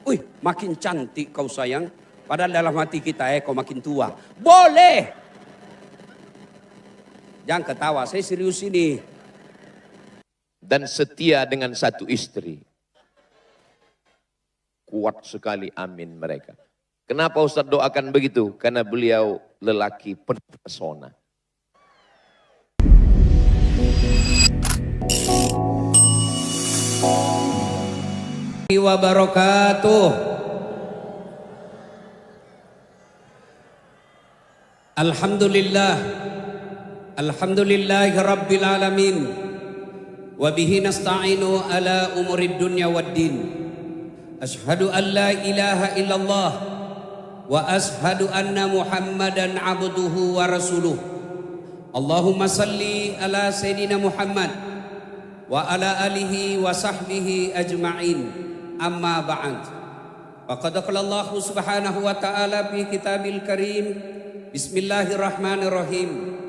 Wih, makin cantik kau sayang. Padahal dalam hati kita, kau makin tua. Boleh. Jangan ketawa, saya serius ini. Dan setia dengan satu istri. Kuat sekali amin mereka. Kenapa Ustaz doakan begitu? Karena beliau lelaki penuh pesona. Wabarakatuh. Alhamdulillah. Alhamdulillahi rabbil alamin. Wa bihi nasta'inu ala umurid dunya waddin. Ashhadu an la ilaha illallah wa ashhadu anna Muhammadan abduhu wa rasuluh. Allahumma salli ala sayyidina Muhammad wa ala alihi wa sahbihi ajma'in. Amma ba'd. Faqad qala Allah subhanahu wa ta'ala fi kitabil karim. Bismillahirrahmanirrahim.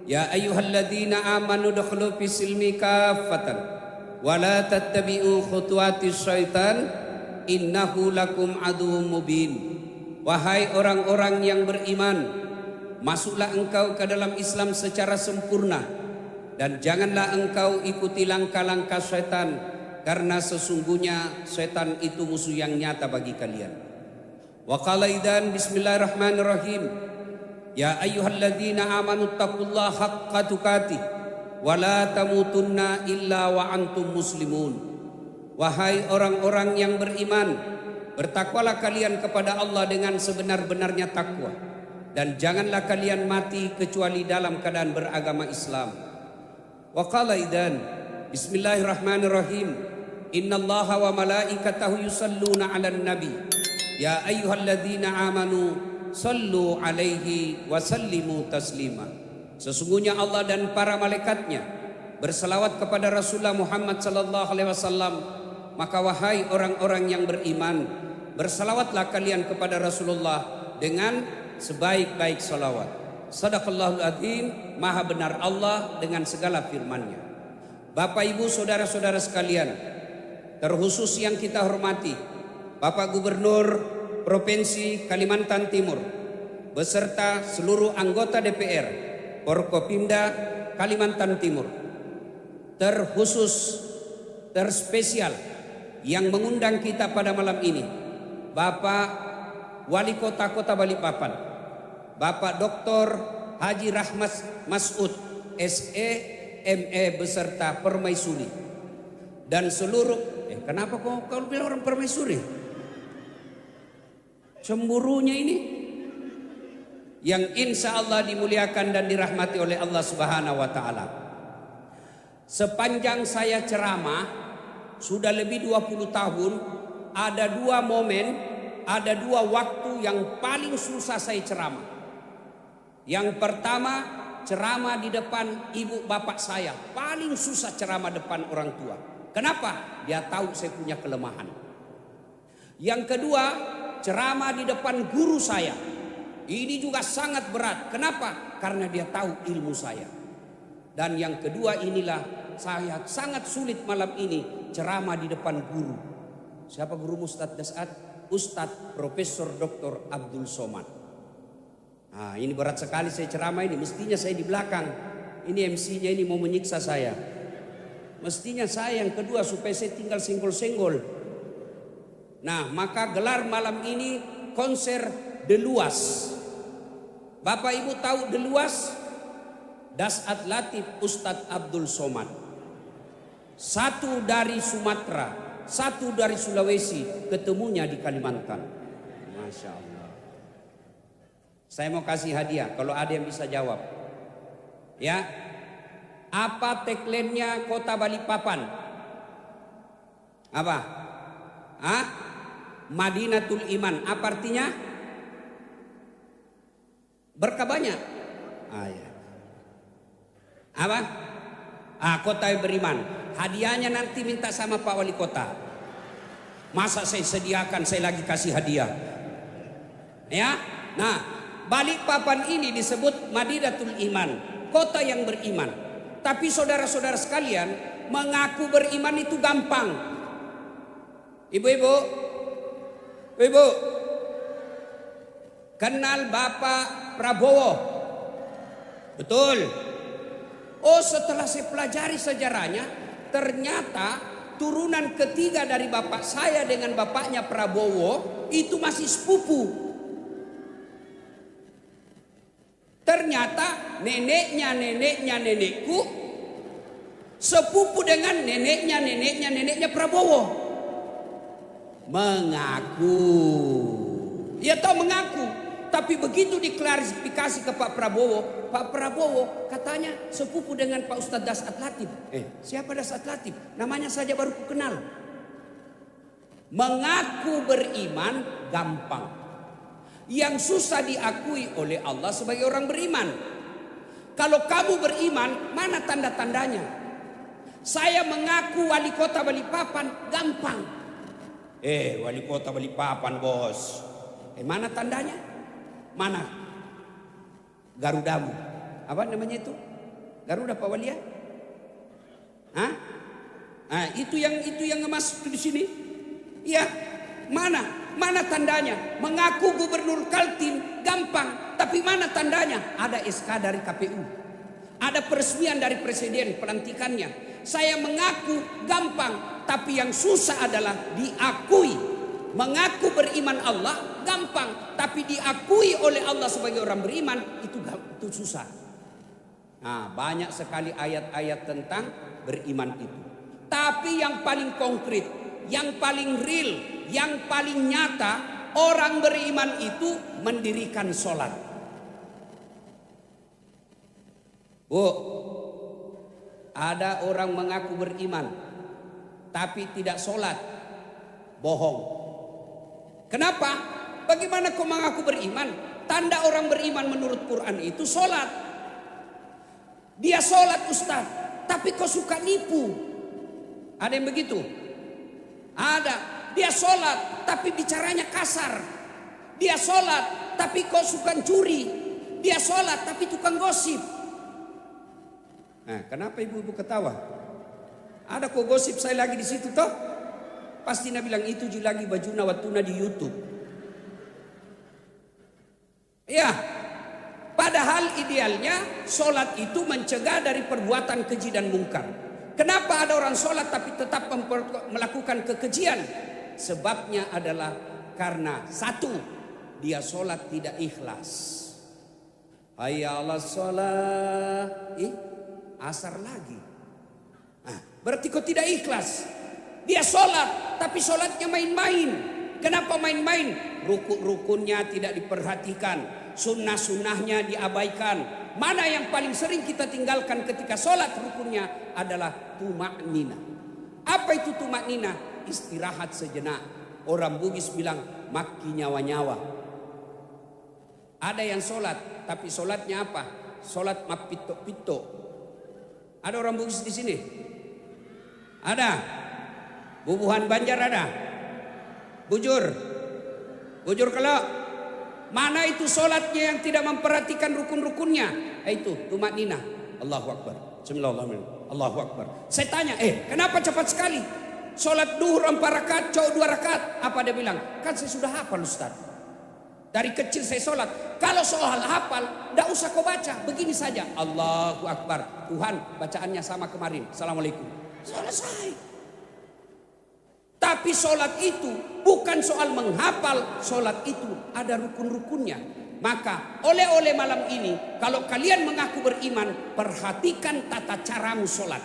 Ya ayyuhalladzina amanu dukhulu fis silmi kaffatan wa la tattabi'u khutuwatis syaitan innahu lakum aduwwum mubin. Wahai orang-orang yang beriman, masuklah engkau ke dalam Islam secara sempurna dan janganlah engkau ikuti langkah-langkah syaitan, karena sesungguhnya syaitan itu musuh yang nyata bagi kalian. Wa qala idzan bismillahirrahmanirrahim. Ya ayyuhalladzina amanu taqullaha haqqa tuqatih wa la tamutunna illa wa antum muslimun. Wahai orang-orang yang beriman, bertakwalah kalian kepada Allah dengan sebenar-benarnya takwa, dan janganlah kalian mati kecuali dalam keadaan beragama Islam. Wa qala idzan bismillahirrahmanirrahim. Innallaha wa malaikatahu yusalluna 'alan nabi. Ya ayyuhalladzina amanu sallu 'alaihi wa sallimu taslima. Sesungguhnya Allah dan para malaikatnya berselawat kepada Rasulullah Muhammad sallallahu alaihi wasallam. Maka wahai orang-orang yang beriman, bersalawatlah kalian kepada Rasulullah dengan sebaik-baik salawat. Sadaqallahul azim. Maha benar Allah dengan segala firman-Nya. Bapak Ibu saudara-saudara sekalian, terkhusus yang kita hormati Bapak Gubernur Provinsi Kalimantan Timur beserta seluruh anggota DPR Forkopimda Kalimantan Timur, terkhusus terspesial yang mengundang kita pada malam ini, Bapak Wali Kota Kota Balikpapan, Bapak Dr. Haji Rahmat Masud SE ME beserta permaisuri, dan seluruh kenapa kau bilang orang permaisuri? Cemburunya ini yang insya Allah dimuliakan dan dirahmati oleh Allah Subhanahu wa Ta'ala. Sepanjang saya ceramah sudah lebih 20 tahun, ada dua momen, ada dua waktu yang paling susah saya ceramah. Yang pertama, ceramah di depan ibu bapak saya. Paling susah ceramah depan orang tua. Kenapa? Dia tahu saya punya kelemahan. Yang kedua, ceramah di depan guru saya. Ini juga sangat berat. Kenapa? Karena dia tahu ilmu saya. Dan yang kedua inilah saya sangat sulit malam ini ceramah di depan guru. Siapa guru Ustadz Dasat? Ustadz Profesor Dr. Abdul Somad. Nah, ini berat sekali saya ceramah ini. Mestinya saya di belakang. Ini MC-nya ini mau menyiksa saya. Mestinya saya yang kedua supaya saya tinggal senggol-senggol. Nah, maka gelar malam ini konser Deluas. Bapak Ibu tahu Deluas? Dasat Latif Ustadz Abdul Somad. Satu dari Sumatera, satu dari Sulawesi, ketemunya di Kalimantan. Masya Allah. Saya mau kasih hadiah kalau ada yang bisa jawab. Ya, apa tagline-nya Kota Balikpapan? Apa? Madinatul Iman. Apa artinya? Berkah banyak. Ya. Apa? Kota yang beriman. Hadiahnya nanti minta sama Pak Wali Kota. Masa saya sediakan, saya lagi kasih hadiah. Ya. Nah, Balikpapan ini disebut Madinatul Iman, kota yang beriman. Tapi saudara-saudara sekalian, mengaku beriman itu gampang. Ibu-ibu, Ibu, kenal Bapak Prabowo? Betul. Oh, setelah saya pelajari sejarahnya, ternyata turunan ketiga dari bapak saya dengan bapaknya Prabowo itu masih sepupu. Ternyata nenekku sepupu dengan neneknya Prabowo. Mengaku. Ya tahu mengaku. Tapi begitu diklarifikasi ke Pak Prabowo katanya sepupu dengan Pak Ustadz Dasat Latif. Siapa Dasat Latif? Namanya saja baru ku kenal. Mengaku beriman gampang. Yang susah diakui oleh Allah sebagai orang beriman. Kalau kamu beriman, mana tanda-tandanya? Saya mengaku wali kota Balikpapan, gampang. Wali kota Balikpapan bos. Mana tandanya? Mana? Garudamu. Apa namanya itu? Garuda Pak Walia? Hah? Itu yang masuk di sini. Iya. Mana tandanya? Mengaku gubernur Kaltim gampang, tapi mana tandanya? Ada SK dari KPU. Ada peresmian dari presiden pelantikannya. Saya mengaku gampang, tapi yang susah adalah diakui. Mengaku beriman Allah gampang, tapi diakui oleh Allah sebagai orang beriman itu susah. Nah, banyak sekali ayat-ayat tentang beriman itu. Tapi yang paling konkret, yang paling real, yang paling nyata, orang beriman itu mendirikan sholat. Bu, ada orang mengaku beriman tapi tidak sholat, bohong. Kenapa? Bagaimana kau mengaku beriman? Tanda orang beriman menurut Quran itu sholat. Dia sholat Ustaz, tapi kau suka nipu. Ada yang begitu? Ada. Dia sholat tapi bicaranya kasar. Dia sholat tapi kau suka curi. Dia sholat tapi tukang gosip. Nah, kenapa ibu-ibu ketawa? Ada kok gosip saya lagi di situ toh? Pasti Nabi bilang itu lagi bajuna watuna di YouTube. Ya, padahal idealnya sholat itu mencegah dari perbuatan keji dan mungkar. Kenapa ada orang sholat tapi tetap melakukan kekejian? Sebabnya adalah karena satu, dia sholat tidak ikhlas. Hayya 'alas sholat, asar lagi. Nah, berarti kau tidak ikhlas. Dia sholat tapi sholatnya main-main. Kenapa main-main? Rukun-rukunnya tidak diperhatikan, sunnah-sunnahnya diabaikan. Mana yang paling sering kita tinggalkan ketika sholat rukunnya adalah tumak nina. Apa itu tumak nina? Istirahat sejenak. Orang Bugis bilang maki nyawa-nyawa. Ada yang sholat tapi sholatnya apa? Sholat mapito-pito. Ada orang Bugis di sini? Ada. Bubuhan Banjar ada. Bujur kalau mana itu sholatnya yang tidak memperhatikan rukun-rukunnya? Itu tumak nina. Allahu Akbar. Bismillahirrahmanirrahim. Allahu Akbar. Saya tanya, kenapa cepat sekali? Sholat duhur 4 rakaat, cowok 2 rakaat. Apa dia bilang? Kan saya sudah hafal Ustaz. Dari kecil saya sholat. Kalau soal hafal, tidak usah kau baca. Begini saja. Allahu Akbar. Tuhan, bacaannya sama kemarin. Assalamualaikum. Selesai. Tapi sholat itu bukan soal menghafal. Sholat itu ada rukun-rukunnya. Maka oleh malam ini, kalau kalian mengaku beriman, perhatikan tata caramu sholat.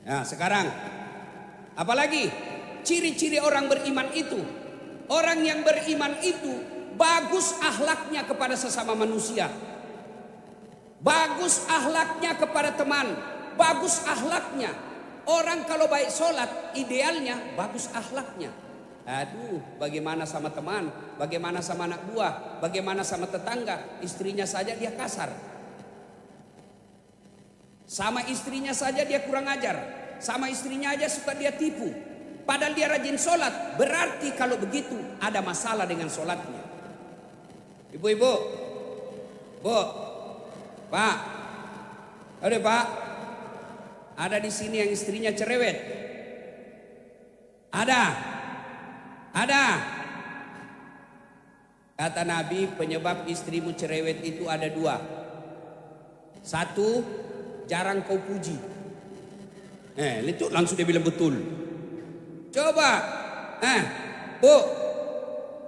Nah sekarang, apalagi ciri-ciri orang beriman itu? Orang yang beriman itu bagus akhlaknya kepada sesama manusia. Bagus akhlaknya kepada teman. Bagus akhlaknya. Orang kalau baik sholat, idealnya bagus akhlaknya. Aduh, bagaimana sama teman, bagaimana sama anak buah, bagaimana sama tetangga, istrinya saja dia kasar. Sama istrinya saja dia kurang ajar, sama istrinya aja suka dia tipu. Padahal dia rajin sholat, berarti kalau begitu ada masalah dengan sholatnya. Ibu-ibu, Bu, Pak, aduh Pak, ada di sini yang istrinya cerewet? Ada. Ada. Kata Nabi, penyebab istrimu cerewet itu ada 2. 1, jarang kau puji. Itu langsung dia bilang betul. Coba, Bu,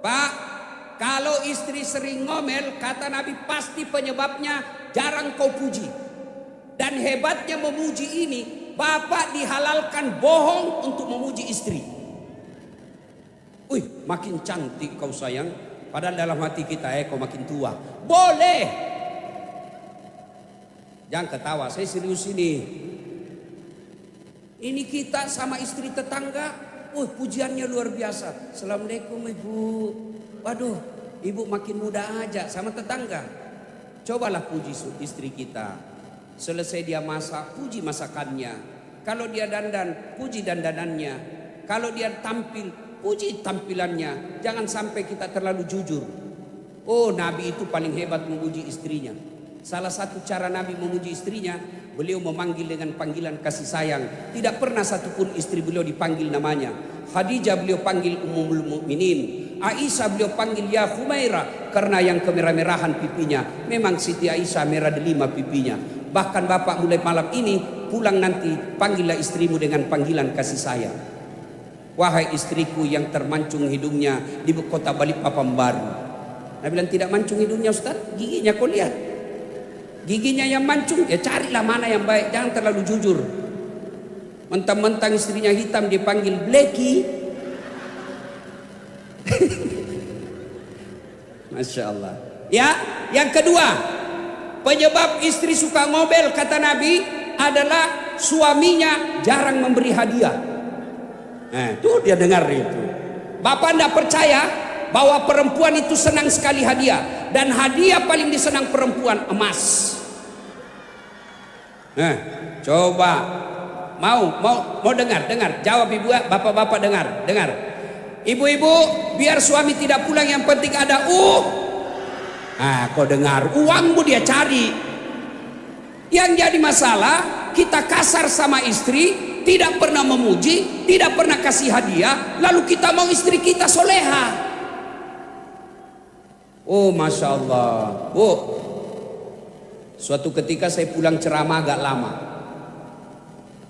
Pak, kalau istri sering ngomel, kata Nabi pasti penyebabnya jarang kau puji. Dan hebatnya memuji ini, bapak dihalalkan bohong untuk memuji istri. Wih, makin cantik kau sayang. Padahal dalam hati kita, kau makin tua. Boleh. Jangan ketawa, saya serius ini. Ini kita sama istri tetangga, pujiannya luar biasa. Assalamualaikum ibu. Waduh, ibu makin muda aja sama tetangga. Cobalah puji istri kita. Selesai dia masak, puji masakannya. Kalau dia dandan, puji dandanannya. Kalau dia tampil, puji tampilannya. Jangan sampai kita terlalu jujur. Oh, Nabi itu paling hebat memuji istrinya. Salah satu cara Nabi memuji istrinya, beliau memanggil dengan panggilan kasih sayang. Tidak pernah satupun istri beliau dipanggil namanya. Khadijah beliau panggil Ummul Mukminin. Aisyah beliau panggil ya Humaira, karena yang kemerah-merahan pipinya. Memang Siti Aisyah merah delima pipinya. Bahkan bapak mulai malam ini pulang nanti, panggillah istrimu dengan panggilan kasih sayang. Wahai istriku yang termancung hidungnya di kota Balikpapan baru. Nabi bilang tidak mancung hidungnya Ustaz, giginya kau lihat. Giginya yang mancung, ya carilah mana yang baik, jangan terlalu jujur. Mentang-mentang istrinya hitam dipanggil Blacky. Masya Allah. Ya, yang kedua, penyebab istri suka ngobel kata Nabi adalah suaminya jarang memberi hadiah. Tuh dia dengar itu. Bapak tidak percaya bahwa perempuan itu senang sekali hadiah, dan hadiah paling disenang perempuan emas. Coba mau dengar, jawab ibu, bapak-bapak dengar. Ibu-ibu, biar suami tidak pulang yang penting ada kau dengar, uangmu dia cari. Yang jadi masalah, kita kasar sama istri, tidak pernah memuji, tidak pernah kasih hadiah, lalu kita mau istri kita soleha. Oh Masya Allah. Suatu ketika saya pulang ceramah agak lama.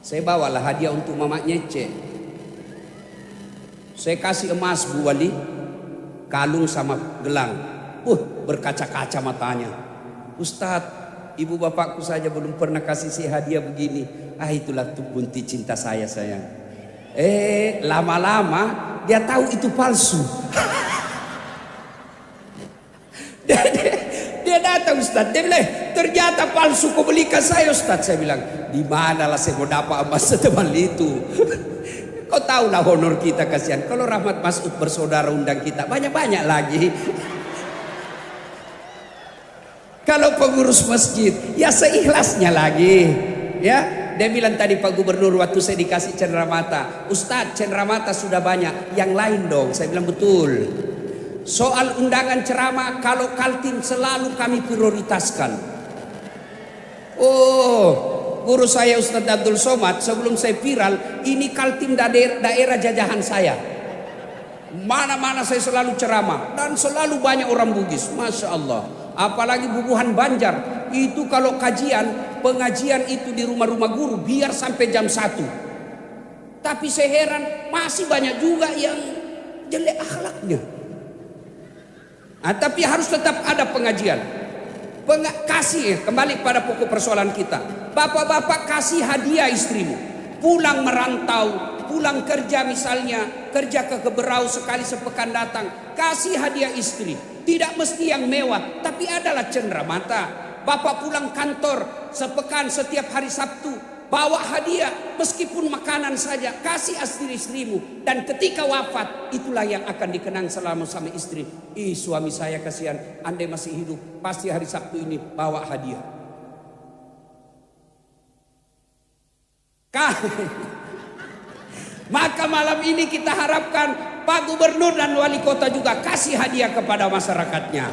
Saya bawalah hadiah untuk Mama Nyece. Saya kasih emas Bu Wali, kalung sama gelang. Berkaca-kaca matanya. Ustadz, ibu bapakku saja belum pernah kasih saya hadiah begini. Itulah bunti cinta saya sayang. Lama-lama dia tahu itu palsu. Dia datang Ustaz, dia bilang ternyata palsu, kau belikan saya Ustaz. Saya bilang di mana lah saya mau dapat emas setebal itu. Kau tahulah honor kita, kasihan. Kalau Rahmat Masud bersaudara undang kita banyak-banyak lagi. Kalau pengurus masjid ya seikhlasnya lagi. Ya, dia bilang tadi Pak Gubernur waktu saya dikasih cenderamata, Ustadz cenderamata sudah banyak, yang lain dong. Saya bilang betul. Soal undangan ceramah, kalau Kaltim selalu kami prioritaskan. Guru saya Ustadz Abdul Somad sebelum saya viral, ini Kaltim daerah jajahan saya. Mana-mana saya selalu ceramah dan selalu banyak orang Bugis, Masya Allah. Apalagi Bubuhan Banjar, itu kalau pengajian itu di rumah-rumah guru biar sampai jam 1. Tapi saya heran masih banyak juga yang jelek akhlaknya. Tapi harus tetap ada pengajian. Kasih, kembali pada pokok persoalan kita. Bapak-bapak kasih hadiah istrimu. Pulang merantau, pulang kerja misalnya, kerja ke Berau sekali sepekan datang, kasih hadiah istri. Tidak mesti yang mewah, tapi adalah cenderamata. Bapak pulang kantor sepekan setiap hari Sabtu, bawa hadiah meskipun makanan saja, kasih istri-istrimu. Dan ketika wafat, itulah yang akan dikenang selama sama istri. Suami saya kasihan, andai masih hidup pasti hari Sabtu ini bawa hadiah. Maka malam ini kita harapkan Pak Gubernur dan Wali Kota juga kasih hadiah kepada masyarakatnya.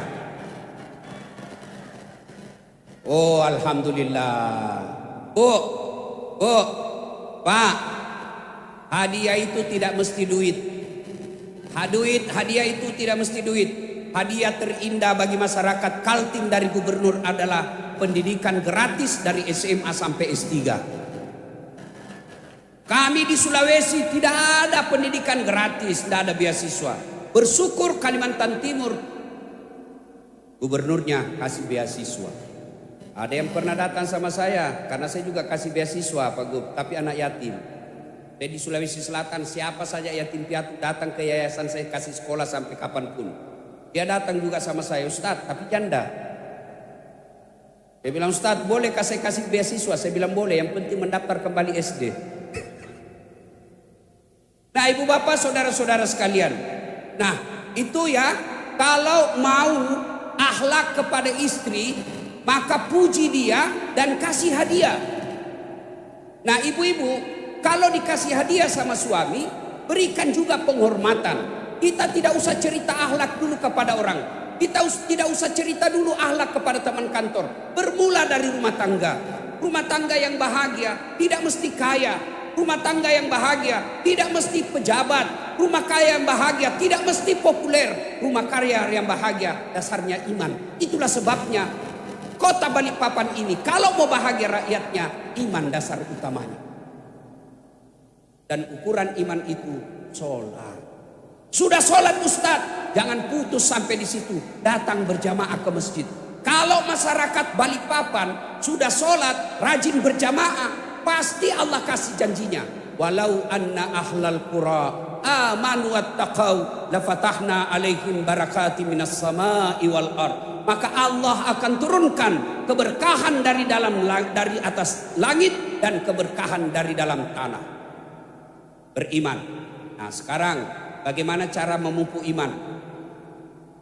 Alhamdulillah. Pak, hadiah itu tidak mesti duit. Duit, hadiah itu tidak mesti duit. Hadiah terindah bagi masyarakat Kaltim dari gubernur adalah pendidikan gratis dari SMA sampai S3. Kami di Sulawesi tidak ada pendidikan gratis, tidak ada beasiswa. Bersyukur Kalimantan Timur gubernurnya kasih beasiswa. Ada yang pernah datang sama saya karena saya juga kasih beasiswa Pak Gub, tapi anak yatim. Saya di Sulawesi Selatan, siapa saja yatim piatu datang ke yayasan saya kasih sekolah sampai kapanpun. Dia datang juga sama saya, Ustadz, tapi janda. Dia bilang, Ustadz, boleh kasih beasiswa? Saya bilang boleh, yang penting mendaftar kembali SD. Nah, ibu bapak, saudara-saudara sekalian. Nah, itu ya, kalau mau akhlak kepada istri, maka puji dia dan kasih hadiah. Nah, ibu-ibu, kalau dikasih hadiah sama suami, berikan juga penghormatan. Kita tidak usah cerita akhlak dulu kepada orang. Kita tidak usah cerita dulu akhlak kepada teman kantor. Bermula dari rumah tangga. Rumah tangga yang bahagia tidak mesti kaya. Rumah tangga yang bahagia tidak mesti pejabat. Rumah kaya yang bahagia tidak mesti populer. Rumah kaya yang bahagia dasarnya iman. Itulah sebabnya kota Balikpapan ini kalau mau bahagia rakyatnya, iman dasar utamanya. Dan ukuran iman itu sholat. Sudah sholat Ustadz, jangan putus sampai di situ. Datang berjamaah ke masjid. Kalau masyarakat Balikpapan sudah sholat, rajin berjamaah, pasti Allah kasih janjinya. Walau anna ahlal qura amanu wattaqau lafatahna alaihim barakati minas sama'i wal ard. Maka Allah akan turunkan keberkahan dari atas langit dan keberkahan dari dalam tanah. Beriman. Nah, sekarang bagaimana cara memupuk iman?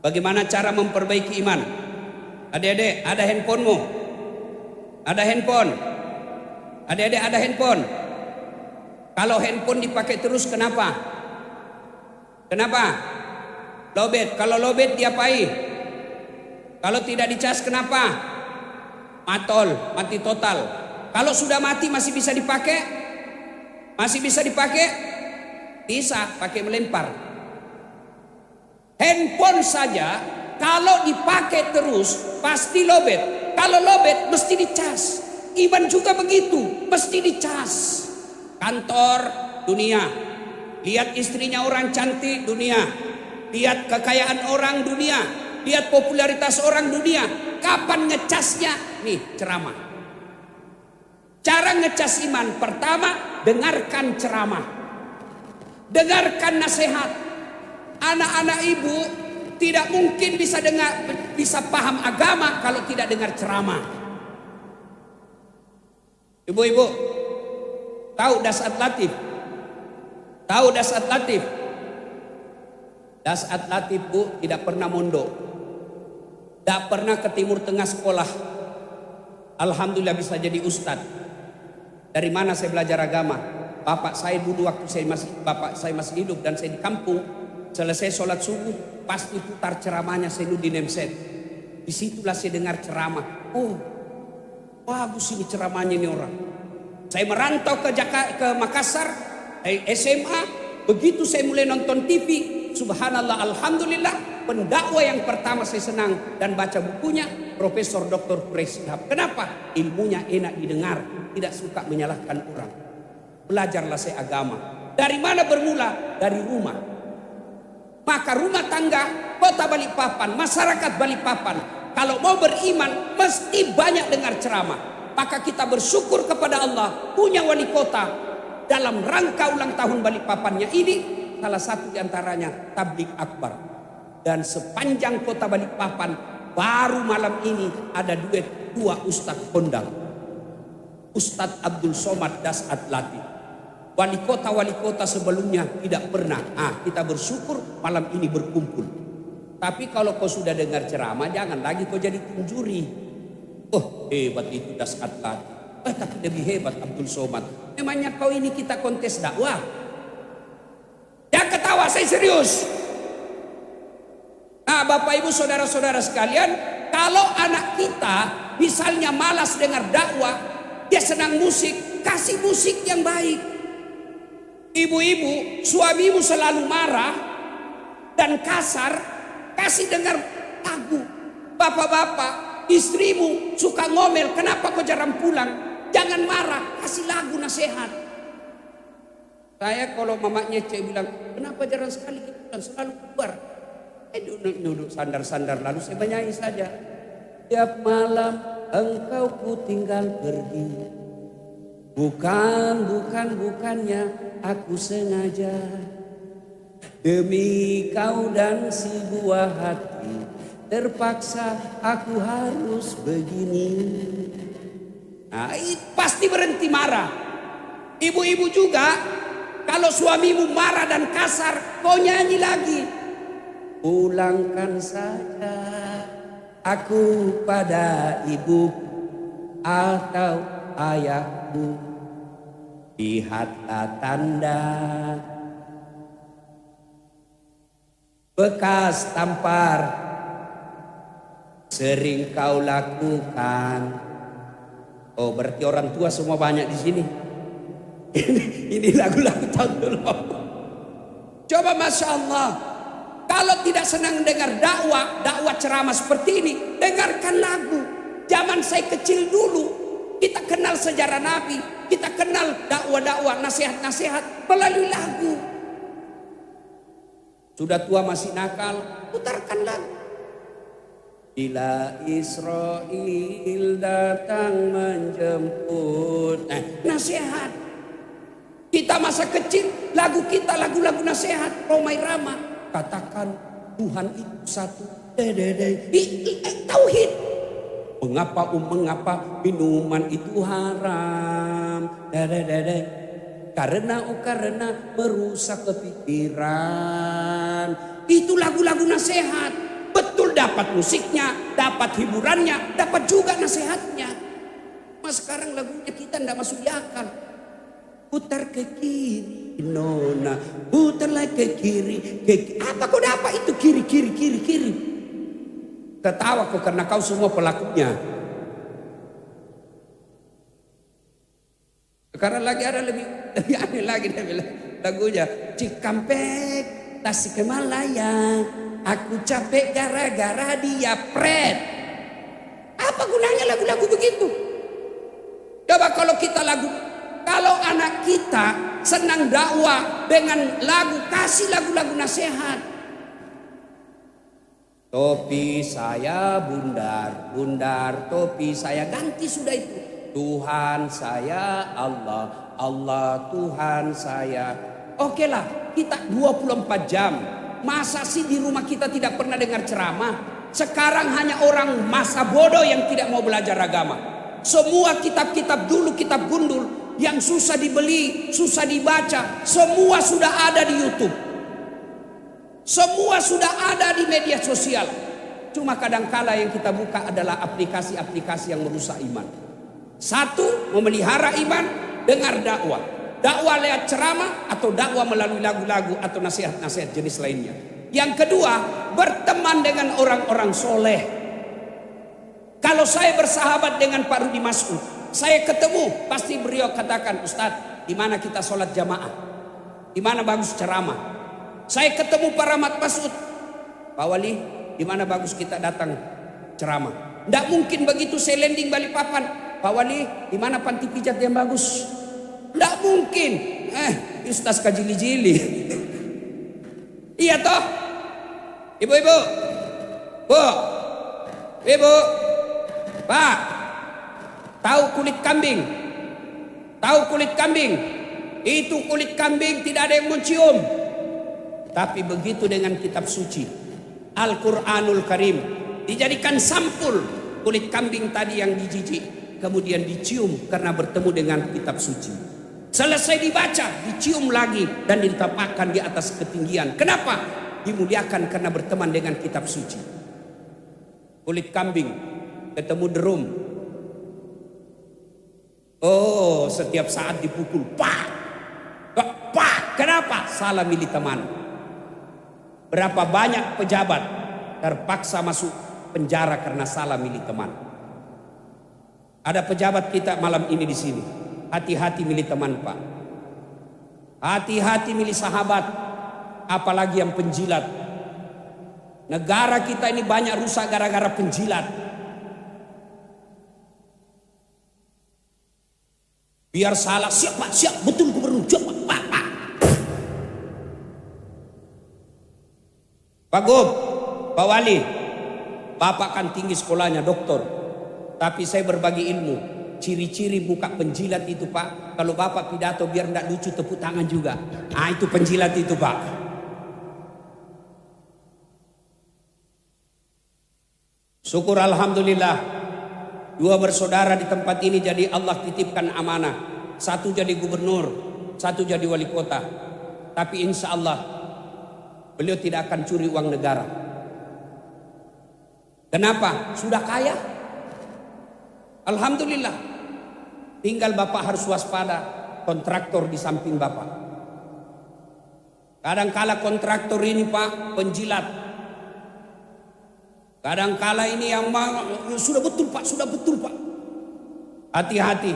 Bagaimana cara memperbaiki iman? Adik-adik, ada handphonemu? Ada handphone? Adik-adik, ada handphone? Kalau handphone dipakai terus kenapa? Kenapa? Lowbat. Kalau lowbat diapain? Kalau tidak dicas kenapa? Matol, mati total. Kalau sudah mati masih bisa dipakai? Masih bisa dipakai? Bisa, pakai melempar. Handphone saja kalau dipakai terus pasti lowbat. Kalau lowbat mesti dicas. Iman juga begitu, mesti dicas. Kantor dunia, lihat istrinya orang cantik dunia, lihat kekayaan orang dunia, lihat popularitas orang dunia. Kapan ngecasnya? Nih ceramah. Cara ngecas iman pertama, dengarkan ceramah. Dengarkan nasihat. Anak-anak ibu tidak mungkin bisa paham agama kalau tidak dengar ceramah. Ibu-ibu, tahu Dasat Latif? Tahu Dasat Latif? Dasat Latif, Bu, tidak pernah mondok. Tidak pernah ke Timur Tengah sekolah. Alhamdulillah bisa jadi ustadz. Dari mana saya belajar agama? Bapak saya dulu waktu bapak saya masih hidup dan saya di kampung, selesai sholat subuh pasti putar ceramahnya Sainuddin Nemset. Disitulah saya dengar ceramah. Oh, bagus ini ceramahnya ini orang. Saya merantau ke Makassar, SMA. Begitu saya mulai nonton TV, subhanallah, alhamdulillah, pendakwa yang pertama saya senang dan baca bukunya Profesor Dr. Presihab. Kenapa? Ilmunya enak didengar, tidak suka menyalahkan orang. Belajarlah saya agama. Dari mana bermula? Dari rumah. Maka rumah tangga kota Balikpapan, masyarakat Balikpapan, kalau mau beriman mesti banyak dengar ceramah. Maka kita bersyukur kepada Allah punya wali kota dalam rangka ulang tahun Balikpapannya ini. Salah satu diantaranya tablik akbar. Dan sepanjang kota Balikpapan baru malam ini ada dua ustadz kondang. Ustadz Abdul Somad Dasat Latif. Wali kota sebelumnya tidak pernah. Kita bersyukur malam ini berkumpul. Tapi kalau kau sudah dengar ceramah, jangan lagi kau jadi tunjuri. Oh, hebat itu Dasat Latif. Tapi lebih hebat Abdul Somad. Memangnya kau ini kita kontes dakwah? Jangan ketawa, saya serius. Nah, Bapak Ibu saudara-saudara sekalian, kalau anak kita misalnya malas dengar dakwah, dia senang musik, kasih musik yang baik. Ibu-ibu, suamimu selalu marah, dan kasar, kasih dengar lagu. Bapak-bapak, istrimu suka ngomel, kenapa kau jarang pulang? Jangan marah, kasih lagu nasihat. Saya kalau mamanya cek bilang, kenapa jarang sekali kita selalu keluar? Duduk sandar-sandar, lalu saya bernyanyi saja. Tiap malam engkau ku tinggal pergi, bukannya aku sengaja, demi kau dan si buah hati, terpaksa aku harus begini. Nah, pasti berhenti marah. Ibu-ibu juga, kalau suamimu marah dan kasar, kau nyanyi lagi. Pulangkan saja aku pada ibu atau ayahku, lihatlah tanda bekas tampar sering kau lakukan. Oh, berarti orang tua semua banyak di sini. Ini lagu-lagu tahun dulu. Coba Masya Allah, kalau tidak senang dengar dakwah ceramah seperti ini, dengarkan lagu. Zaman saya kecil dulu, kita kenal sejarah Nabi, kita kenal dakwah-dakwah, nasihat-nasihat melalui lagu. Sudah tua masih nakal, putarkan lagu. Bila Israel datang menjemput, nasihat. Kita masa kecil, lagu kita lagu-lagu nasihat, Romai Rama. Katakan Tuhan itu satu. Tauhid. Mengapa minuman itu haram? Karena merusak kepikiran. Itu lagu-lagu nasihat. Betul, dapat musiknya, dapat hiburannya, dapat juga nasihatnya. Mas sekarang lagunya kita tidak masuk di akal. Putar ke kiri, nona, putarlah ke kiri, apa kau dapat itu kiri. Ketawa kau karena kau semua pelakunya. Sekarang lagi ada lebih aneh lagi lagunya. Cikampek, Tasikmalaya, aku capek gara-gara dia pret. Apa gunanya lagu-lagu begitu? Coba kalau kita kalau anak kita senang dakwah dengan lagu, kasih lagu-lagu nasihat. Topi saya bundar, topi saya ganti sudah itu. Tuhan saya Allah, Allah Tuhan saya. Oke lah, kita 24 jam. Masa sih di rumah kita tidak pernah dengar ceramah? Sekarang hanya orang masa bodoh yang tidak mau belajar agama. Semua kitab-kitab dulu, kitab gundul yang susah dibeli, susah dibaca, semua sudah ada di YouTube. Semua sudah ada di media sosial. Cuma kadangkala yang kita buka adalah aplikasi-aplikasi yang merusak iman. Satu, memelihara iman, dengar dakwah. Dakwah lewat ceramah atau dakwah melalui lagu-lagu atau nasihat-nasihat jenis lainnya. Yang kedua, berteman dengan orang-orang soleh. Kalau saya bersahabat dengan Pak Rudi Mas'ud, saya ketemu, pasti beliau katakan, Ustadz, di mana kita sholat jamaah? Di mana bagus ceramah? Saya ketemu Pak Rahmat Mas'ud, Pak Wali, di mana bagus kita datang ceramah? Tidak mungkin begitu saya landing Balikpapan, Pak Wali, di mana panti pijat yang bagus? Tidak mungkin. Ustaz kajili-jili. Iya toh? Ibu-ibu, Bu, Ibu, Pak, tahu kulit kambing? Tahu kulit kambing? Itu kulit kambing tidak ada yang mencium. Tapi begitu dengan kitab suci Al-Quranul Karim, dijadikan sampul kulit kambing tadi yang dijijik, kemudian dicium karena bertemu dengan kitab suci. Selesai dibaca, dicium lagi dan diletakkan di atas ketinggian. Kenapa? Dimuliakan karena berteman dengan kitab suci. Kulit kambing ketemu derum. Oh, setiap saat dipukul. Pak. Kenapa? Salah milih teman. Berapa banyak pejabat terpaksa masuk penjara karena salah milih teman. Ada pejabat kita malam ini di sini. Hati-hati milih teman, Pak. Hati-hati milih sahabat. Apalagi yang penjilat. Negara kita ini banyak rusak gara-gara penjilat. Biar salah, siap Pak, siap, betul gubernur, siap Pak. Pak Gub, Pak Wali, Bapak kan tinggi sekolahnya doktor, tapi saya berbagi ilmu. Ciri-ciri muka penjilat itu Pak, kalau Bapak pidato biar tidak lucu tepuk tangan juga. Ah itu penjilat itu Pak. Syukur alhamdulillah, 2 bersaudara di tempat ini jadi Allah titipkan amanah. 1 jadi gubernur, 1 jadi wali kota. Tapi insya Allah beliau tidak akan curi uang negara. Kenapa? Sudah kaya. Alhamdulillah. Tinggal Bapak harus waspada kontraktor di samping Bapak. Kadangkala kontraktor ini Pak penjilat. Kadangkala ini yang sudah betul Pak, sudah betul Pak. Hati-hati.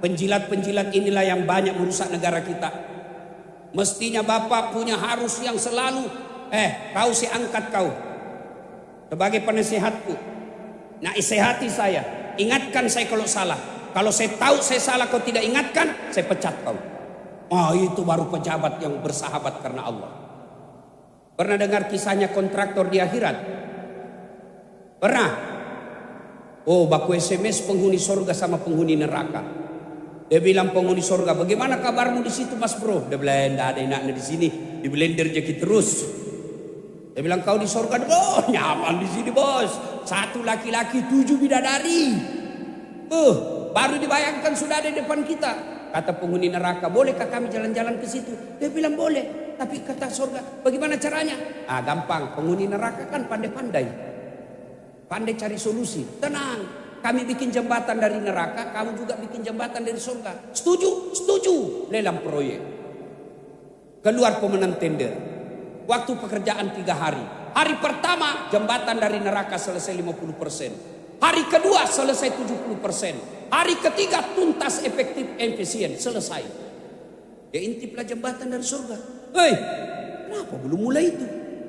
Penjilat-penjilat inilah yang banyak merusak negara kita. Mestinya Bapak punya harus yang selalu, kau saya angkat kau sebagai penasehatku. Nasihati saya, ingatkan saya kalau salah. Kalau saya tahu saya salah kau tidak ingatkan, saya pecat kau. Oh itu baru pejabat yang bersahabat karena Allah. Pernah dengar kisahnya kontraktor di akhirat? Pernah? Oh baku SMS penghuni surga sama penghuni neraka. Dia bilang penghuni surga, bagaimana kabarmu di situ Mas Bro? Dia bilang tidak ada enaknya di sini, di blender jeki terus. Dia bilang kau di surga, oh nyaman di sini bos. 1 laki-laki 7 bidadari. Baru dibayangkan sudah ada di depan kita. Kata penghuni neraka, bolehkah kami jalan-jalan ke situ? Dia bilang boleh. Tapi kata surga, bagaimana caranya? Ah gampang, penghuni neraka kan pandai-pandai. Pandai cari solusi. Tenang, kami bikin jembatan dari neraka, kamu juga bikin jembatan dari surga. Setuju? Setuju. Lelang proyek. Keluar pemenang tender. Waktu pekerjaan 3 hari. Hari pertama jembatan dari neraka selesai 50%. Hari kedua selesai 70%. Hari ketiga tuntas, efektif, efisien, selesai. Ya intiplah jembatan dari surga. Hei, kenapa belum mulai itu?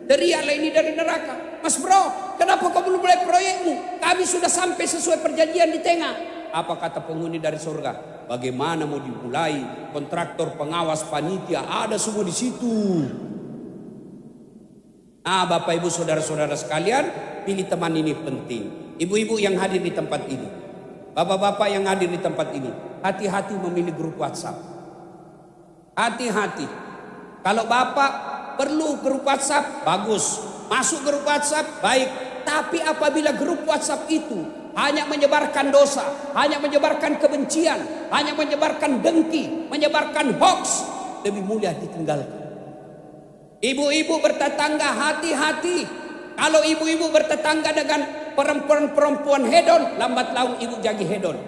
Teriaklah ini dari neraka. Mas Bro, kenapa kau belum mulai proyekmu? Kami sudah sampai sesuai perjanjian di tengah. Apa kata penghuni dari surga? Bagaimana mau dimulai? Kontraktor, pengawas, panitia, ada semua di situ. Ah, Bapak Ibu saudara-saudara sekalian, pilih teman ini penting. Ibu-ibu yang hadir di tempat ini, bapak-bapak yang hadir di tempat ini, hati-hati memilih grup WhatsApp. Hati-hati. Kalau Bapak perlu grup WhatsApp, bagus. Masuk grup WhatsApp, baik. Tapi apabila grup WhatsApp itu hanya menyebarkan dosa, hanya menyebarkan kebencian, hanya menyebarkan dengki, menyebarkan hoax, lebih mulia ditinggalkan. Ibu-ibu bertetangga, hati-hati. Kalau ibu-ibu bertetangga dengan perempuan-perempuan hedon, lambat laun ibu jadi hedon.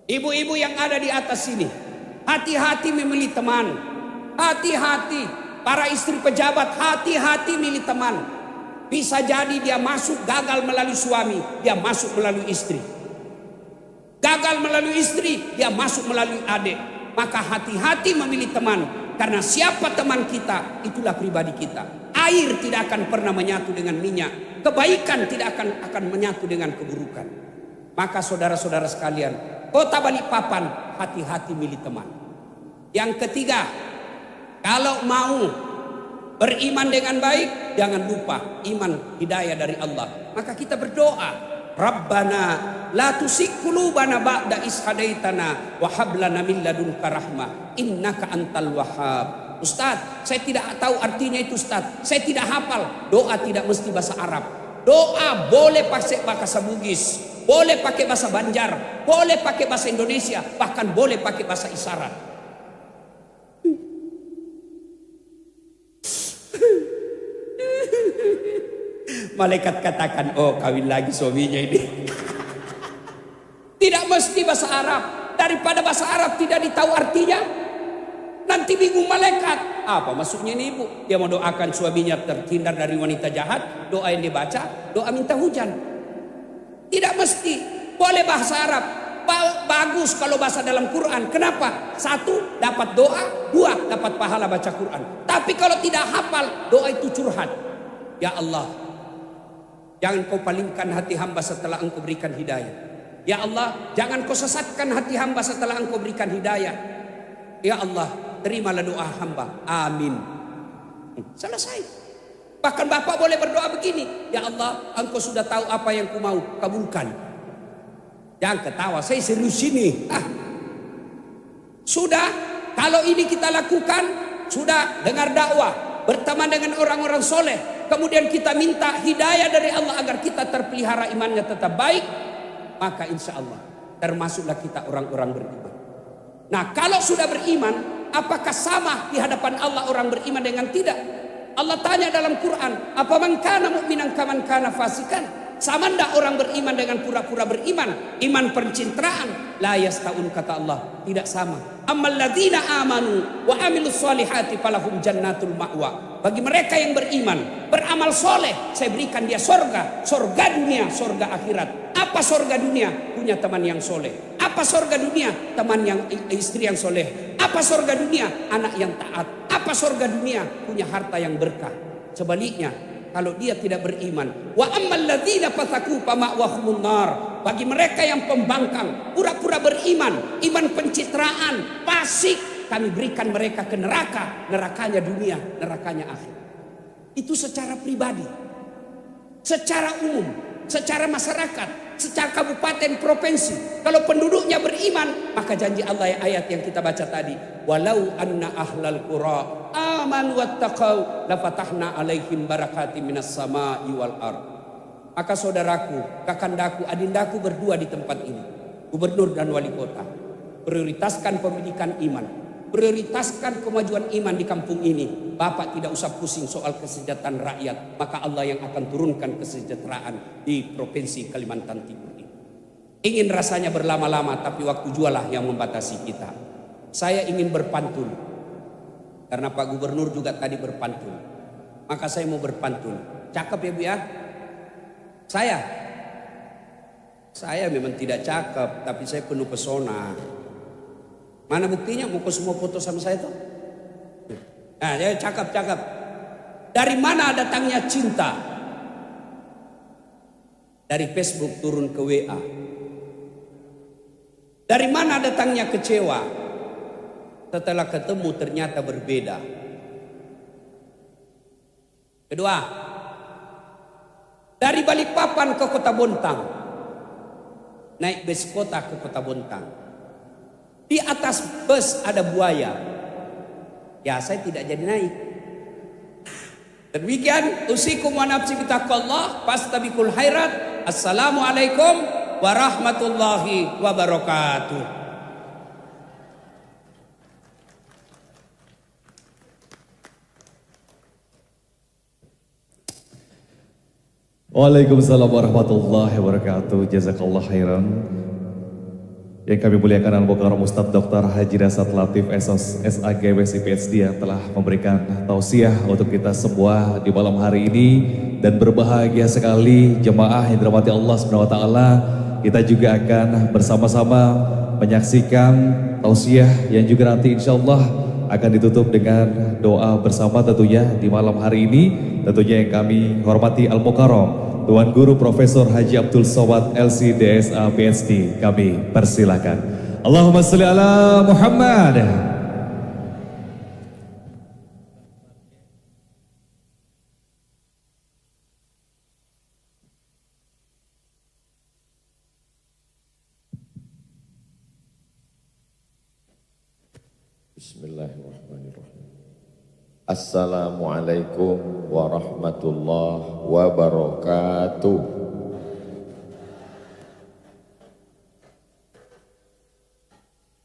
Ibu-ibu yang ada di atas sini, hati-hati memilih teman. Hati-hati. Para istri pejabat, hati-hati milih teman. Bisa jadi dia masuk gagal melalui suami, dia masuk melalui istri. Gagal melalui istri, dia masuk melalui adik. Maka hati-hati memilih teman. Karena siapa teman kita, itulah pribadi kita. Air tidak akan pernah menyatu dengan minyak. Kebaikan tidak akan menyatu dengan keburukan. Maka saudara-saudara sekalian, Kota Balikpapan, hati-hati milih teman. Yang ketiga, kalau mau beriman dengan baik, jangan lupa iman hidayah dari Allah. Maka kita berdoa, Rabbana la tusik qulubana ba'da is hadaitana wa hab lana min ladunka rahmah innaka antal wahhab. Ustaz, saya tidak tahu artinya itu Ustaz. Saya tidak hafal. Doa tidak mesti bahasa Arab. Doa boleh pakai bahasa Bugis, boleh pakai bahasa Banjar, boleh pakai bahasa Indonesia, bahkan boleh pakai bahasa isyarat. Malaikat katakan, oh kawin lagi suaminya ini. Tidak mesti bahasa Arab. Daripada bahasa Arab tidak ditahu artinya, nanti bingung malaikat. Apa maksudnya ini ibu? Dia mau doakan suaminya terhindar dari wanita jahat. Doa yang dibaca, doa minta hujan. Tidak mesti. Boleh bahasa Arab. Bagus kalau bahasa dalam Quran. Kenapa? 1, dapat doa. 2, dapat pahala baca Quran. Tapi kalau tidak hafal, doa itu curhat. Ya Allah, jangan kau palingkan hati hamba setelah engkau berikan hidayah. Ya Allah, jangan kau sesatkan hati hamba setelah engkau berikan hidayah. Ya Allah, terimalah doa hamba. Amin. Selesai. Bahkan bapak boleh berdoa begini. Ya Allah, engkau sudah tahu apa yang ku mau, kabulkan. Jangan ketawa, saya serius ini. Sudah, kalau ini kita lakukan, sudah dengar dakwah, berteman dengan orang-orang soleh, kemudian kita minta hidayah dari Allah agar kita terpelihara imannya tetap baik, maka insya Allah termasuklah kita orang-orang beriman. Nah, kalau sudah beriman, apakah sama di hadapan Allah orang beriman dengan tidak? Allah tanya dalam Quran, apa man kana mu'minan kaman kana fasikan? Sama ndak orang beriman dengan pura-pura beriman? Iman pencitraan. La yastaun, kata Allah, tidak sama. Ammal ladzina amanu wa amilus solihati falahum jannatul ma'wa. Bagi mereka yang beriman, beramal soleh, saya berikan dia sorga. Sorga dunia, sorga akhirat. Apa sorga dunia? Punya teman yang soleh. Apa sorga dunia? Teman yang istri yang soleh. Apa sorga dunia? Anak yang taat. Apa sorga dunia? Punya harta yang berkah. Sebaliknya, kalau dia tidak beriman, wa ammal ladzina fasaku fama'wahumun nar. Bagi mereka yang pembangkang, pura-pura beriman, iman pencitraan, fasik, kami berikan mereka ke neraka, nerakanya dunia, nerakanya akhir. Itu secara pribadi, secara umum, secara masyarakat, secara kabupaten, provinsi. Kalau penduduknya beriman, maka janji Allah ayat yang kita baca tadi, walau anna ahlal qura amanu wattaqau lafatahna alaihim barakatim minas sama'i wal ard. Maka saudaraku, kakandaku, adindaku berdua di tempat ini, gubernur dan wali kota, prioritaskan pendidikan iman, prioritaskan kemajuan iman di kampung ini. Bapak tidak usah pusing soal kesejahteraan rakyat, maka Allah yang akan turunkan kesejahteraan di provinsi Kalimantan Timur ini. Ingin rasanya berlama-lama, tapi waktu jualah yang membatasi kita. Saya ingin berpantun, karena Pak Gubernur juga tadi berpantun, maka saya mau berpantun. Cakep ya Bu ya? Saya memang tidak cakep, tapi saya penuh pesona. Mana buktinya? Mau semua foto sama saya tuh? Nah, ya cakep. Dari mana datangnya cinta? Dari Facebook turun ke WA. Dari mana datangnya kecewa? Setelah ketemu ternyata berbeda. Kedua, dari Balikpapan ke Kota Bontang, naik bus kota ke Kota Bontang. Di atas bus ada buaya. Ya, saya tidak jadi naik. Demikian usikum wa nafsi bitaqwallah fastabiqul khairat. Assalamualaikum warahmatullahi wabarakatuh. Waalaikumsalam warahmatullahi wabarakatuh. Jazakallah khairan. Yang kami muliakan Al-Mukarram Ustadz Dr. Haji Dasat Latif SOS SAG WSI PhD yang telah memberikan tausiah untuk kita semua di malam hari ini, dan berbahagia sekali jemaah yang dirahmati Allah Subhanahu wa taala. Kita juga akan bersama-sama menyaksikan tausiah yang juga nanti insyaallah akan ditutup dengan doa bersama tentunya di malam hari ini. Tentunya yang kami hormati Al-Mukarram Tuan Guru Profesor Haji Abdul Somad LC DSA PhD, kami persilakan. Allahumma sholli ala Muhammad. Bismillahirrahmanirrahim. Assalamualaikum warahmatullahi wabarakatuh.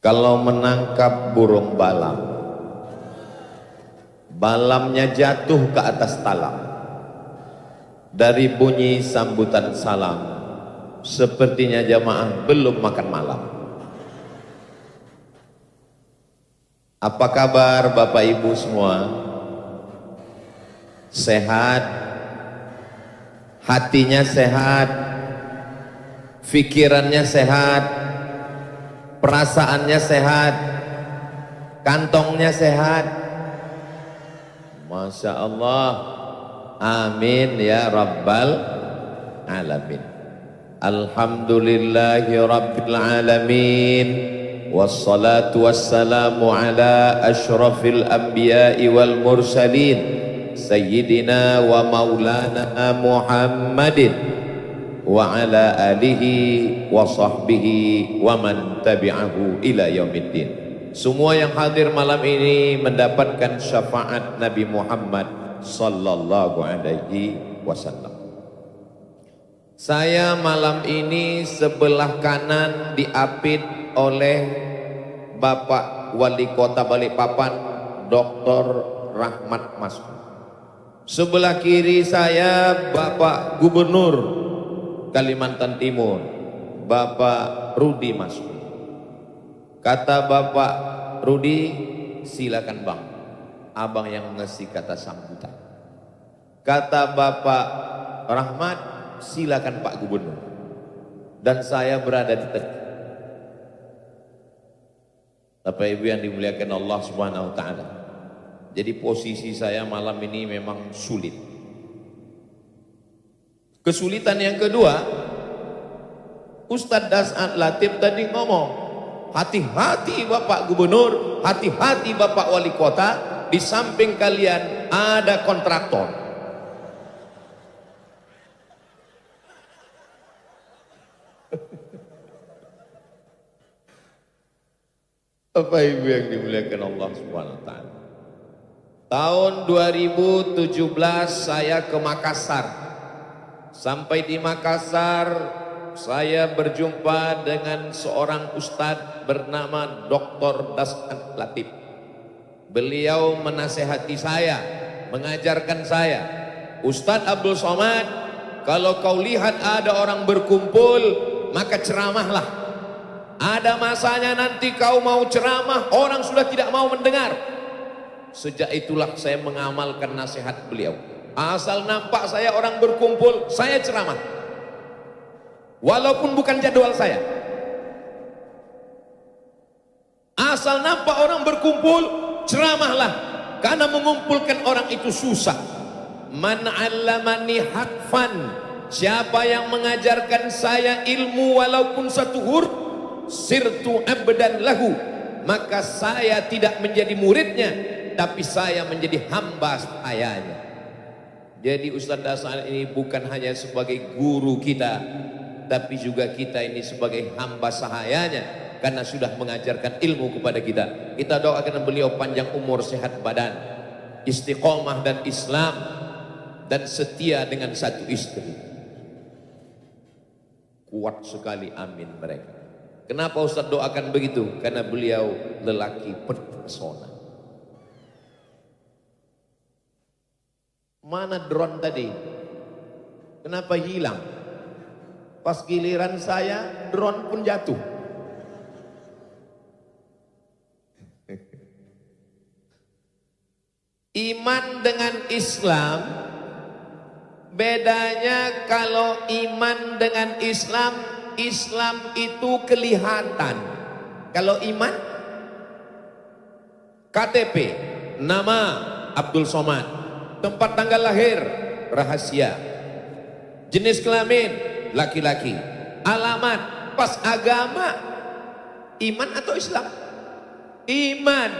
Kalau menangkap burung balam, balamnya jatuh ke atas talam. Dari bunyi sambutan salam, sepertinya jamaah belum makan malam. Apa kabar Bapak Ibu semua? Sehat? Hatinya sehat? Pikirannya sehat? Perasaannya sehat? Kantongnya sehat? Masya Allah. Amin ya rabbal alamin. Alhamdulillahi rabbil alamin. Wassalatu wassalamu ala ashrafil anbiya'i wal mursalin sayyidina wa maulana Muhammadin wa ala alihi wa sahbihi wa man tabi'ahu ila yaumiddin. Semua yang hadir malam ini mendapatkan syafaat Nabi Muhammad sallallahu alaihi wasallam. Saya malam ini sebelah kanan diapit oleh Bapak Wali Kota Balikpapan Dr. Rahmat Masud. Sebelah kiri saya Bapak Gubernur Kalimantan Timur Bapak Rudi Masud. Kata Bapak Rudi, silakan Bang, abang yang ngasih kata sambutan. Kata Bapak Rahmat, silakan Pak Gubernur. Dan saya berada di tengah. Bapak Ibu yang dimuliakan Allah Subhanahu wa taala. Jadi posisi saya malam ini memang sulit. Kesulitan yang kedua, Ustadz Das'ad Latif tadi ngomong, hati-hati Bapak Gubernur, hati-hati Bapak Wali Kota, di samping kalian ada kontraktor. Bapak Ibu yang dimuliakan Allah Subhanahu wa taala. Tahun 2017 saya ke Makassar. Sampai di Makassar saya berjumpa dengan seorang ustadz bernama Dr. Das'ad Latif. Beliau menasehati saya, mengajarkan saya, Ustadz Abdul Somad, kalau kau lihat ada orang berkumpul, maka ceramahlah. Ada masanya nanti kau mau ceramah, orang sudah tidak mau mendengar. Sejak itulah saya mengamalkan nasihat beliau. Asal nampak saya orang berkumpul, saya ceramah. Walaupun bukan jadwal saya. Asal nampak orang berkumpul, ceramahlah. Karena mengumpulkan orang itu susah. Man 'allamani hakfan, siapa yang mengajarkan saya ilmu walaupun satu huruf, sirtu abdan lahu, maka saya tidak menjadi muridnya, tapi saya menjadi hamba sayanya. Jadi Ustadz Das'ad ini bukan hanya sebagai guru kita, tapi juga kita ini sebagai hamba sahayanya, karena sudah mengajarkan ilmu kepada kita. Kita doakan beliau panjang umur, sehat badan, istiqomah dan Islam, dan setia dengan satu istri. Kuat sekali, amin mereka. Kenapa Ustadz doakan begitu? Karena beliau lelaki terpesona. Mana drone tadi? Kenapa hilang? Pas giliran saya, drone pun jatuh. Iman dengan Islam, bedanya kalau iman dengan Islam, Islam itu kelihatan. Kalau iman, KTP, nama Abdul Somad, tempat tanggal lahir rahasia, jenis kelamin laki-laki, alamat. Pas agama, iman atau Islam? Iman.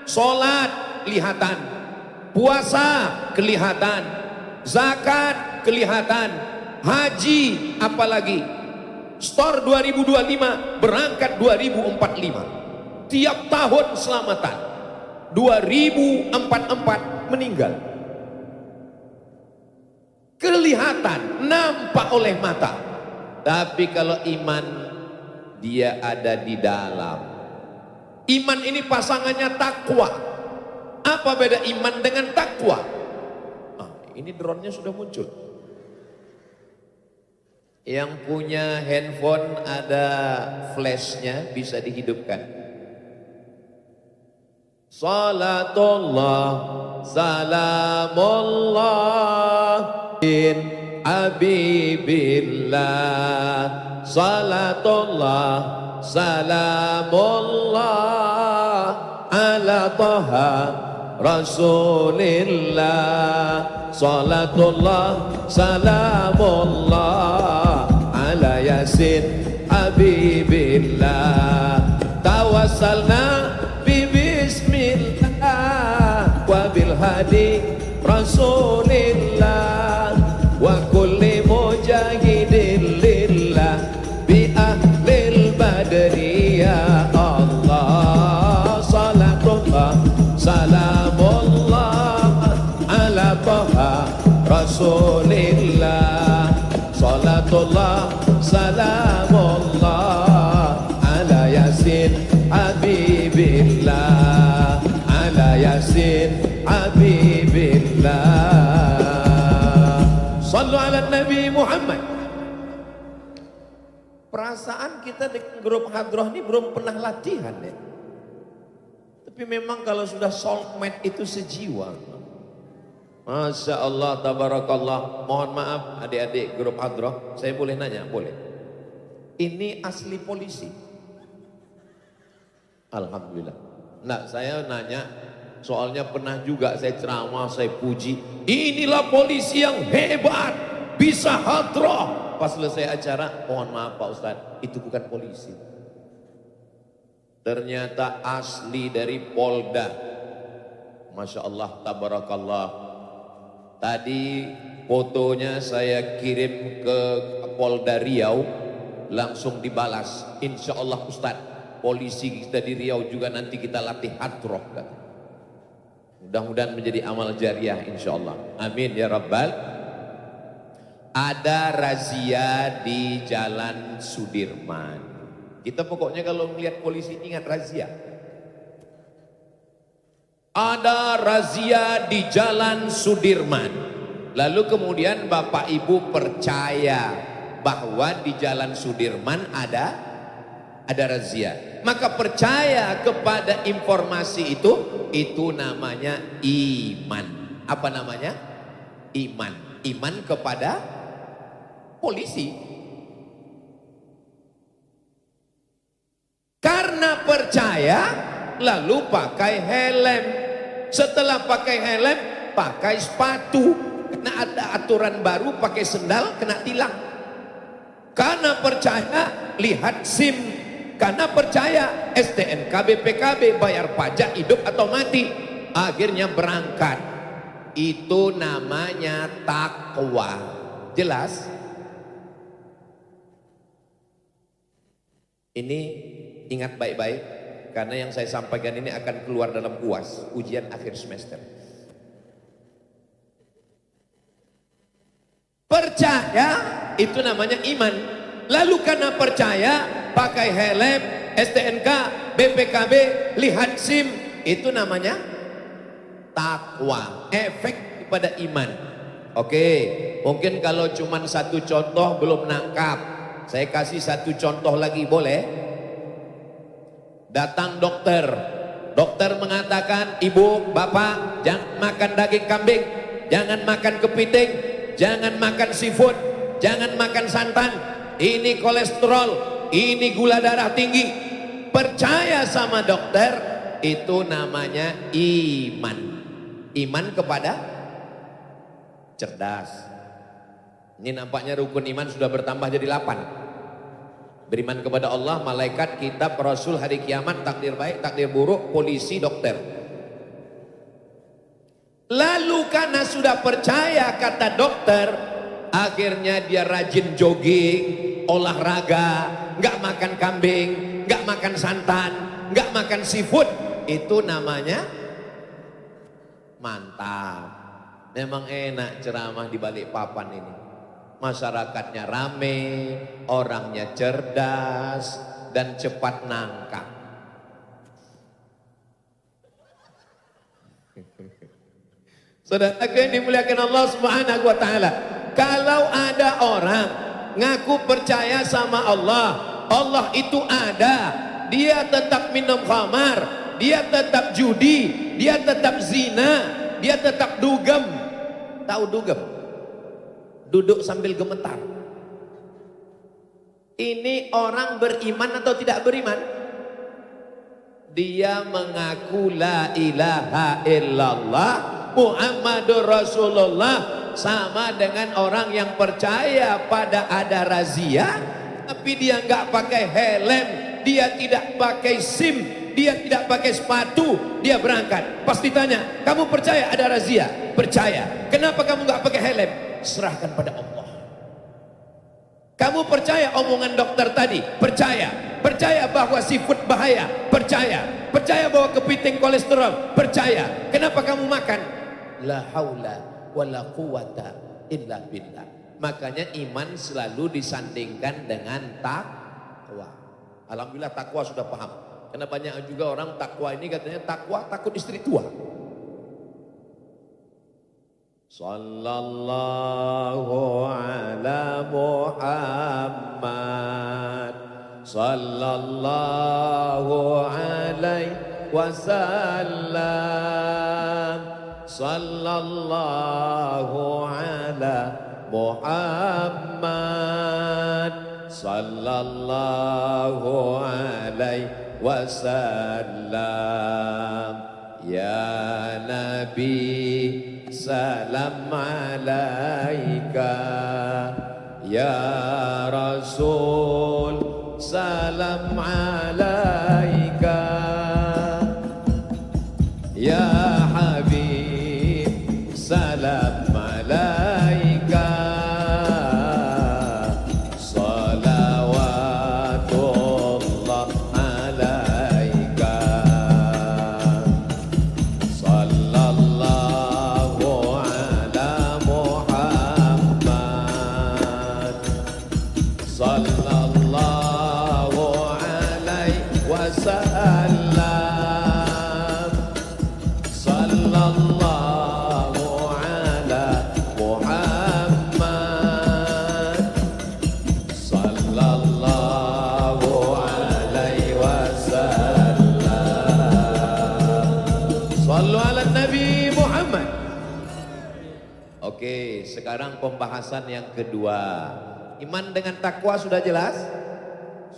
Sholat kelihatan, puasa kelihatan, zakat kelihatan, haji apalagi. Store 2025, berangkat 2045. Tiap tahun selamatan. 2044 meninggal. Kelihatan, nampak oleh mata. Tapi kalau iman, dia ada di dalam. Iman ini pasangannya takwa. Apa beda iman dengan takwa? Ini drone-nya sudah muncul. Yang punya handphone ada flashnya, bisa dihidupkan. Salatullah, salamullah, bin Habibillah. Salatullah, salamullah, ala Taha Rasulillah. salatullah salamullah ala yasin habibillah tawassalna bi bismillah wa bil hadi rasulillah wa kulli mujahidin lillah bi ahlil badri ya Allah salatullah salamullah ala taha rasulillah salatullah salamullah ala yasin habibillah ala yasin habibillah sallu ala nabi Muhammad. Perasaan kita di grup hadroh ini belum pernah latihan ya. Tapi memang kalau sudah soulmate itu sejiwa. Masya Allah, tabarakallah. Mohon maaf adik-adik grup hadroh, saya boleh nanya? Boleh. Ini asli polisi? Alhamdulillah. Nah, saya nanya, soalnya pernah juga saya ceramah, saya puji. Inilah polisi yang hebat, bisa hadroh. Pas selesai acara, mohon maaf Pak Ustadz, itu bukan polisi. Ternyata asli dari Polda. Masya Allah, tabarakallah. Tadi fotonya saya kirim ke Polda Riau, langsung dibalas. Insya Allah Ustadz, polisi kita di Riau juga nanti kita latih hadroh. Mudah-mudahan menjadi amal jariah insya Allah. Amin ya Rabbal. Ada razia di Jalan Sudirman. Kita pokoknya kalau melihat polisi ingat razia. Ada razia di Jalan Sudirman. Lalu kemudian Bapak Ibu percaya bahwa di Jalan Sudirman ada razia. Maka percaya kepada informasi itu namanya iman. Apa namanya? Iman. Iman kepada polisi. Karena percaya lalu pakai helm. Setelah pakai helm pakai sepatu. Karena ada aturan baru pakai sendal kena tilang. Karena percaya lihat SIM. Karena percaya STNK BPKB bayar pajak hidup atau mati. Akhirnya berangkat. Itu namanya takwa. Jelas? Ini ingat baik-baik, karena yang saya sampaikan ini akan keluar dalam UAS, ujian akhir semester. Percaya itu namanya iman. Lalu karena percaya pakai helm, STNK, BPKB, lihat SIM, itu namanya takwa, efek kepada iman. Oke, mungkin kalau cuma satu contoh belum nangkap. Saya kasih satu contoh lagi boleh? Datang dokter. Dokter mengatakan, ibu, bapak, jangan makan daging kambing, jangan makan kepiting, jangan makan seafood, jangan makan santan. Ini kolesterol, ini gula darah tinggi. Percaya sama dokter, itu namanya iman. Iman kepada cerdas. Ini nampaknya rukun iman sudah bertambah jadi 8. Beriman kepada Allah, malaikat, kitab, rasul, hari kiamat, takdir baik, takdir buruk, polisi, dokter. Lalu karena sudah percaya kata dokter, akhirnya dia rajin jogging, olahraga, nggak makan kambing, nggak makan santan, nggak makan seafood. Itu namanya mantap. Memang enak ceramah di balik papan ini. Masyarakatnya rame, orangnya cerdas dan cepat nangkap. Saudara yang dimuliakan Allah Subhanahu wa taala, kalau ada orang ngaku percaya sama Allah, Allah itu ada, dia tetap minum khamar, dia tetap judi, dia tetap zina, dia tetap dugem. Tahu dugem? Duduk sambil gemetar. Ini orang beriman atau tidak beriman? Dia mengaku la ilaha illallah Muhammadur Rasulullah sama dengan orang yang percaya pada ada razia tapi dia nggak pakai helm, dia tidak pakai SIM, dia tidak pakai sepatu, dia berangkat. Pasti tanya, kamu percaya ada razia? Percaya. Kenapa kamu nggak pakai helm? Serahkan pada Allah. Kamu percaya omongan dokter tadi? Percaya. Percaya bahwa seafood bahaya? Percaya. Percaya bahwa kepiting kolesterol? Percaya. Kenapa kamu makan? La haula wala quwata illa billah. Makanya iman selalu disandingkan dengan takwa. Alhamdulillah takwa sudah paham. Karena banyak juga orang takwa ini katanya takwa takut istri tua. Sallallahu ala Muhammad, sallallahu alaihi wasallam, sallallahu ala Muhammad, sallallahu alaihi wasallam. Ya Nabi salam alaika, ya Rasul salam alaika, ya Habib salam alaika, salawatullah alaika, sallallahu ala Muhammad, sallallahu alaihi wasallam, sallallahu ala Muhammad, sallallahu alaihi wasallam. Sallu ala Nabi Muhammad. Oke, sekarang pembahasan yang kedua. Iman dengan takwa sudah jelas?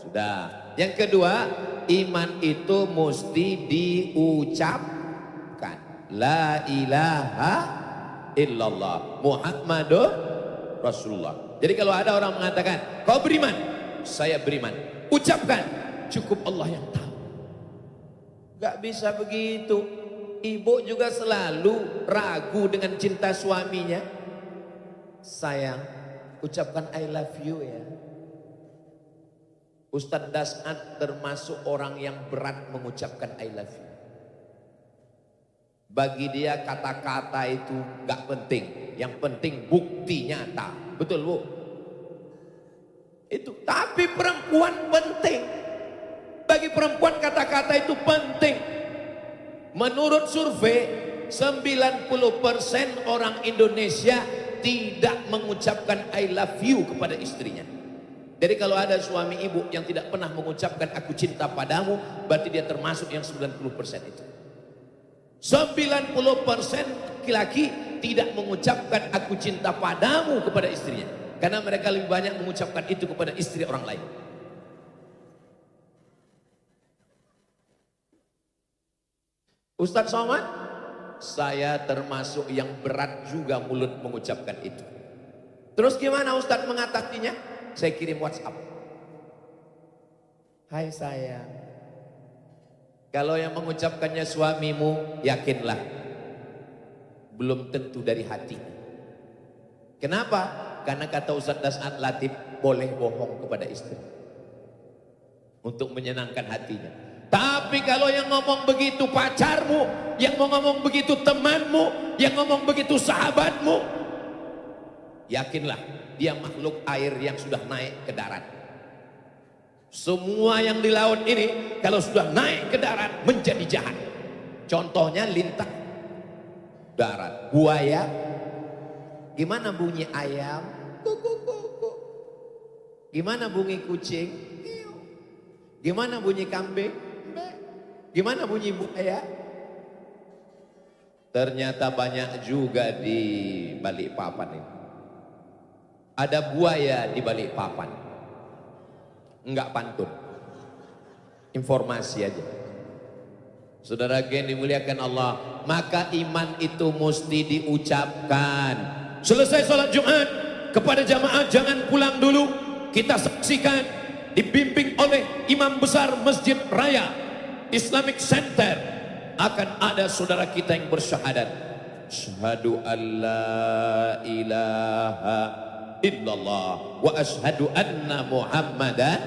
Sudah. Yang kedua, iman itu mesti diucapkan. La ilaha illallah Muhammadur Rasulullah. Jadi kalau ada orang mengatakan, kau beriman? Saya beriman. Ucapkan. Cukup Allah yang tahu. Gak bisa begitu. Ibu juga selalu ragu dengan cinta suaminya. Sayang, ucapkan I love you ya. Ustadz Das'ad termasuk orang yang berat mengucapkan I love you. Bagi dia kata-kata itu gak penting. Yang penting bukti nyata. Betul Bu? Itu. Tapi perempuan penting. Bagi perempuan kata-kata itu penting. Menurut survei 90% orang Indonesia tidak mengucapkan I love you kepada istrinya. Jadi kalau ada suami ibu yang tidak pernah mengucapkan aku cinta padamu, berarti dia termasuk yang 90% itu. 90% laki-laki tidak mengucapkan aku cinta padamu kepada istrinya. Karena mereka lebih banyak mengucapkan itu kepada istri orang lain. Ustadz Somad, saya termasuk yang berat juga mulut mengucapkan itu. Terus gimana Ustadz mengatasinya? Saya kirim WhatsApp. Hai sayang, kalau yang mengucapkannya suamimu, yakinlah belum tentu dari hati. Kenapa? Karena kata Ustadz Das'ad Latif, boleh bohong kepada istri untuk menyenangkan hatinya. Tapi kalau yang ngomong begitu pacarmu, yang mau ngomong begitu temanmu, yang ngomong begitu sahabatmu, yakinlah dia makhluk air yang sudah naik ke darat. Semua yang di laut ini kalau sudah naik ke darat menjadi jahat. Contohnya lintah darat, buaya. Gimana bunyi ayam? Gimana bunyi kucing? Gimana bunyi kambing? Gimana bunyi buaya? Ternyata banyak juga di Balikpapan ini. Ada buaya di Balikpapan. Enggak pantun. Informasi aja. Saudara yang dimuliakan Allah, maka iman itu mesti diucapkan. Selesai sholat Jumat, kepada jamaah jangan pulang dulu. Kita saksikan dibimbing oleh imam besar Masjid Raya Islamic Center, akan ada saudara kita yang bersyahadat, asyhadu an la ilaha illallah wa asyhadu anna muhammadan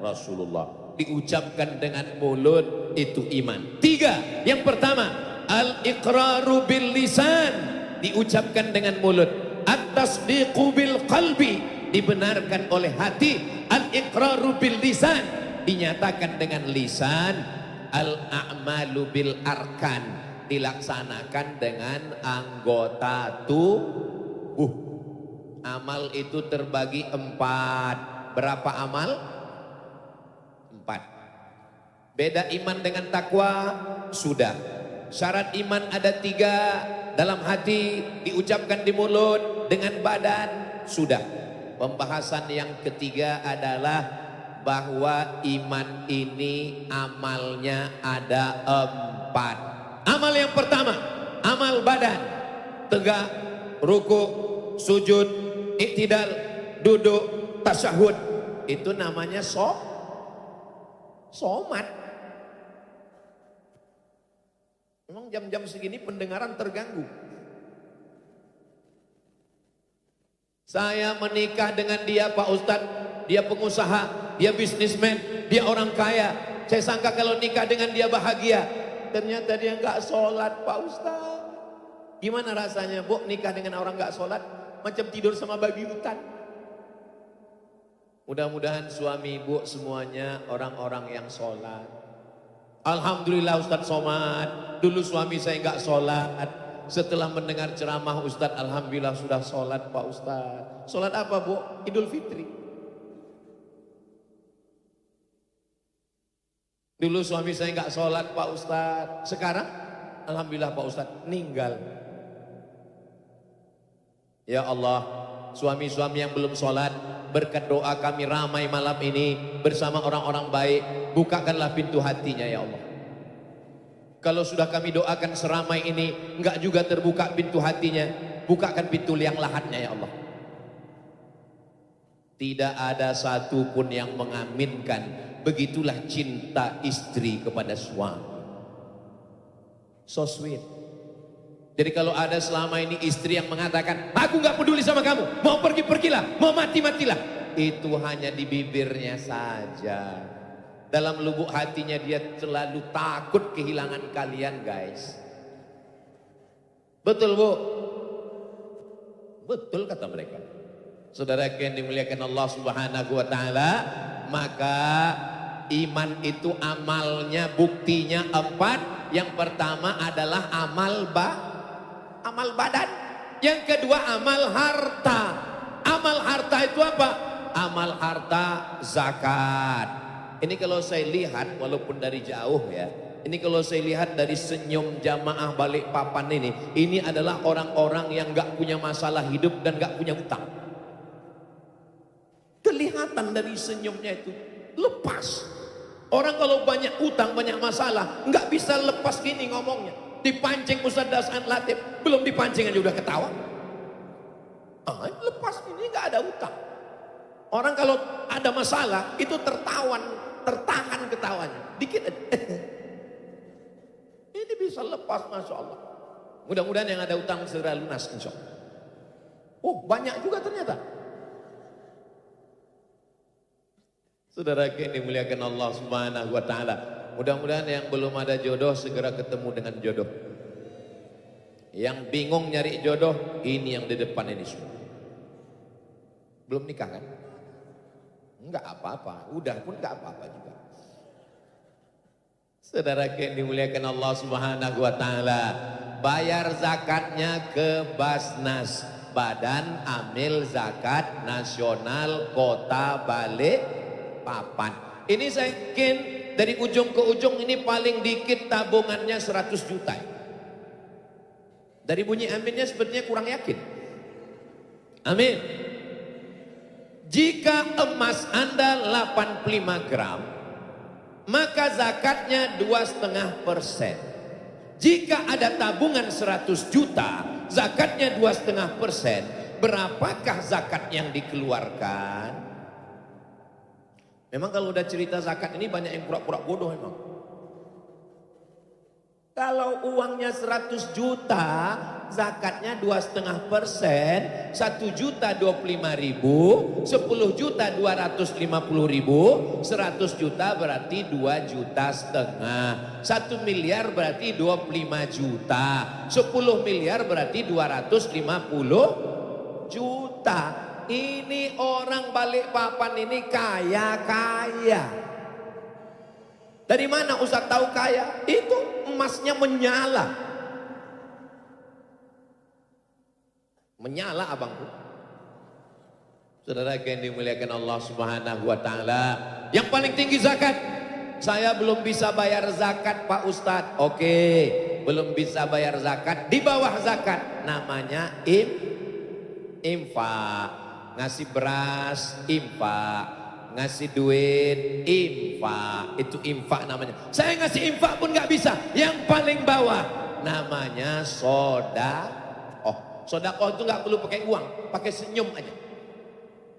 rasulullah. Diucapkan dengan mulut, itu iman. 3, yang pertama al-iqraru bil lisan, diucapkan dengan mulut. At-tasdiqu bil qalbi, dibenarkan oleh hati. Al-iqraru bil lisan, dinyatakan dengan lisan. Al-a'malu bil arkan, dilaksanakan dengan anggota tubuh. Amal itu terbagi 4. Berapa amal? 4. Beda iman dengan takwa, sudah. Syarat iman ada 3, dalam hati, diucapkan di mulut, dengan badan, sudah. Pembahasan yang ketiga adalah bahwa iman ini amalnya ada 4. Amal yang pertama, amal badan, tegak, ruku, sujud, iktidal, duduk, tasyahud, itu namanya somat. Memang jam-jam segini pendengaran terganggu. Saya menikah dengan dia Pak Ustadz, dia pengusaha, dia bisnismen, dia orang kaya. Saya sangka kalau nikah dengan dia bahagia. Ternyata dia nggak sholat Pak Ustadz. Gimana rasanya Bu nikah dengan orang nggak sholat? Macam tidur sama babi hutan. Mudah-mudahan suami ibu semuanya orang-orang yang sholat. Alhamdulillah Ustadz Somad. Dulu suami saya nggak sholat. Setelah mendengar ceramah Ustadz, alhamdulillah sudah sholat Pak Ustadz. Sholat apa Bu? Idul Fitri. Dulu suami saya nggak sholat Pak Ustadz. Sekarang alhamdulillah Pak Ustadz meninggal. Ya Allah, suami-suami yang belum sholat, berkat doa kami ramai malam ini bersama orang-orang baik, bukakanlah pintu hatinya ya Allah. Kalau sudah kami doakan seramai ini, enggak juga terbuka pintu hatinya, bukakan pintu liang lahatnya ya Allah. Tidak ada satupun yang mengaminkan, begitulah cinta istri kepada suami. So sweet. Jadi kalau ada selama ini istri yang mengatakan, aku nggak peduli sama kamu, mau pergi-pergilah, mau mati-matilah, itu hanya di bibirnya saja. Dalam lubuk hatinya dia selalu takut kehilangan kalian guys. Betul Bu? Betul kata mereka. Saudara yang dimuliakan Allah Subhanahu wa Ta'ala, maka iman itu amalnya, buktinya 4. Yang pertama adalah amal badan. Yang kedua amal harta. Amal harta itu apa? Amal harta zakat. Ini kalau saya lihat walaupun dari jauh ya, ini kalau saya lihat dari senyum jamaah Balikpapan ini adalah orang-orang yang gak punya masalah hidup dan gak punya utang. Kelihatan dari senyumnya itu lepas. Orang kalau banyak utang, banyak masalah, nggak bisa lepas gini ngomongnya. Dipancing Ustaz Dasan Latif, belum dipancing aja udah ketawa. Lepas ini nggak ada utang. Orang kalau ada masalah itu tertahan ketawanya. Dikit aja. Ini bisa lepas, Masya Allah. Mudah-mudahan yang ada utang segera lunas, insya Allah. Oh, banyak juga ternyata. Saudara yang dimuliakan Allah Subhanahu wa Ta'ala, mudah-mudahan yang belum ada jodoh segera ketemu dengan jodoh. Yang bingung nyari jodoh, ini yang di depan ini semua. Belum nikah kan? Enggak apa-apa, udah pun enggak apa-apa juga. Saudara yang dimuliakan Allah Subhanahu wa Ta'ala, bayar zakatnya ke Basnas, Badan Amil Zakat Nasional Kota Balikpapan. Ini saya yakin dari ujung ke ujung ini paling dikit tabungannya 100 juta. Dari bunyi aminnya sepertinya kurang yakin. Amin. Jika emas Anda 85 gram, maka zakatnya 2,5%. Jika ada tabungan 100 juta, zakatnya 2,5%, berapakah zakat yang dikeluarkan? Memang kalau udah cerita zakat ini banyak yang pura-pura bodoh memang. Kalau uangnya 100 juta, zakatnya 2,5%, 1 juta 25 ribu, 10 juta 250 ribu, 100 juta berarti 2,5 juta, 1 miliar berarti 25 juta, 10 miliar berarti 250 juta. Ini orang Balikpapan ini kaya-kaya. Dari mana Ustaz tahu kaya? Itu emasnya menyala. Menyala abangku. Saudara yang dimuliakan Allah Subhanahu wa taala, yang paling tinggi zakat. Saya belum bisa bayar zakat Pak Ustadz. Oke, belum bisa bayar zakat. Di bawah zakat namanya infak. Ngasih beras infak, ngasih duit infak, itu infak namanya. Saya ngasih infak pun nggak bisa. Yang paling bawah namanya sodakoh. Sodakoh itu nggak perlu pakai uang, pakai senyum aja.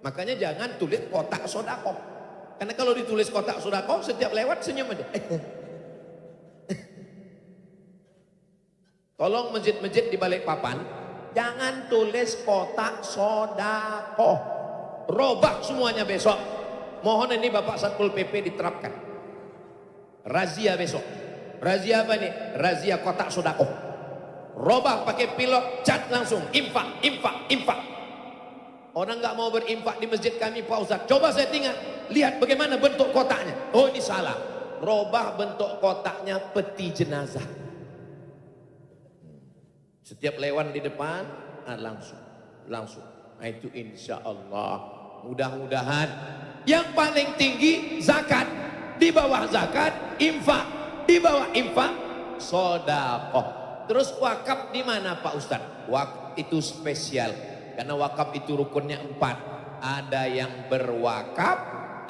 Makanya jangan tulis kotak sodakoh. Karena kalau ditulis kotak sodakoh, setiap lewat senyum aja. Tolong masjid-masjid di Balikpapan, jangan tulis kotak sodakoh. Robak semuanya besok. Mohon ini Bapak Satpol PP diterapkan. Razia besok. Razia apa nih? Razia kotak sodakoh. Robak pakai pilot, cat langsung. Infak, infak, infak. Orang nggak mau berinfak di masjid kami Pak Ustadz. Coba saya tinggal. Lihat bagaimana bentuk kotaknya. Oh ini salah. Robah bentuk kotaknya peti jenazah. Setiap lewat di depan, langsung. Nah, itu insya Allah. Mudah-mudahan yang paling tinggi zakat, di bawah zakat infak, di bawah infak sedekah. Terus wakaf di mana Pak Ustadz? Wakaf itu spesial karena wakaf itu rukunnya 4. Ada yang berwakaf,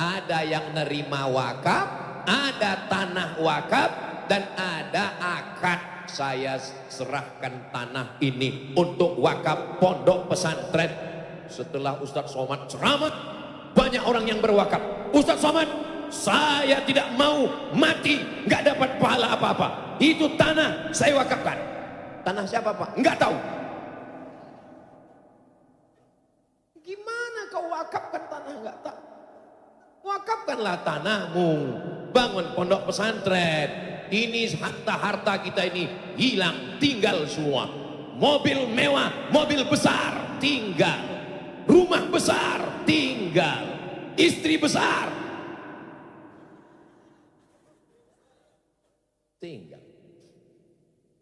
ada yang nerima wakaf, ada tanah wakaf, dan ada akad. Saya serahkan tanah ini untuk wakaf pondok pesantren. Setelah Ustadz Somad ceramah, banyak orang yang berwakaf. Ustadz Somad, saya tidak mau mati nggak dapat pahala apa-apa. Itu tanah saya wakafkan. Tanah siapa Pak? Nggak tahu. Gimana kau wakafkan tanah nggak tahu? Wakafkanlah tanahmu, bangun pondok pesantren. Ini harta-harta kita ini hilang, tinggal semua. Mobil mewah, mobil besar, tinggal. Rumah besar, tinggal. Istri besar, tinggal.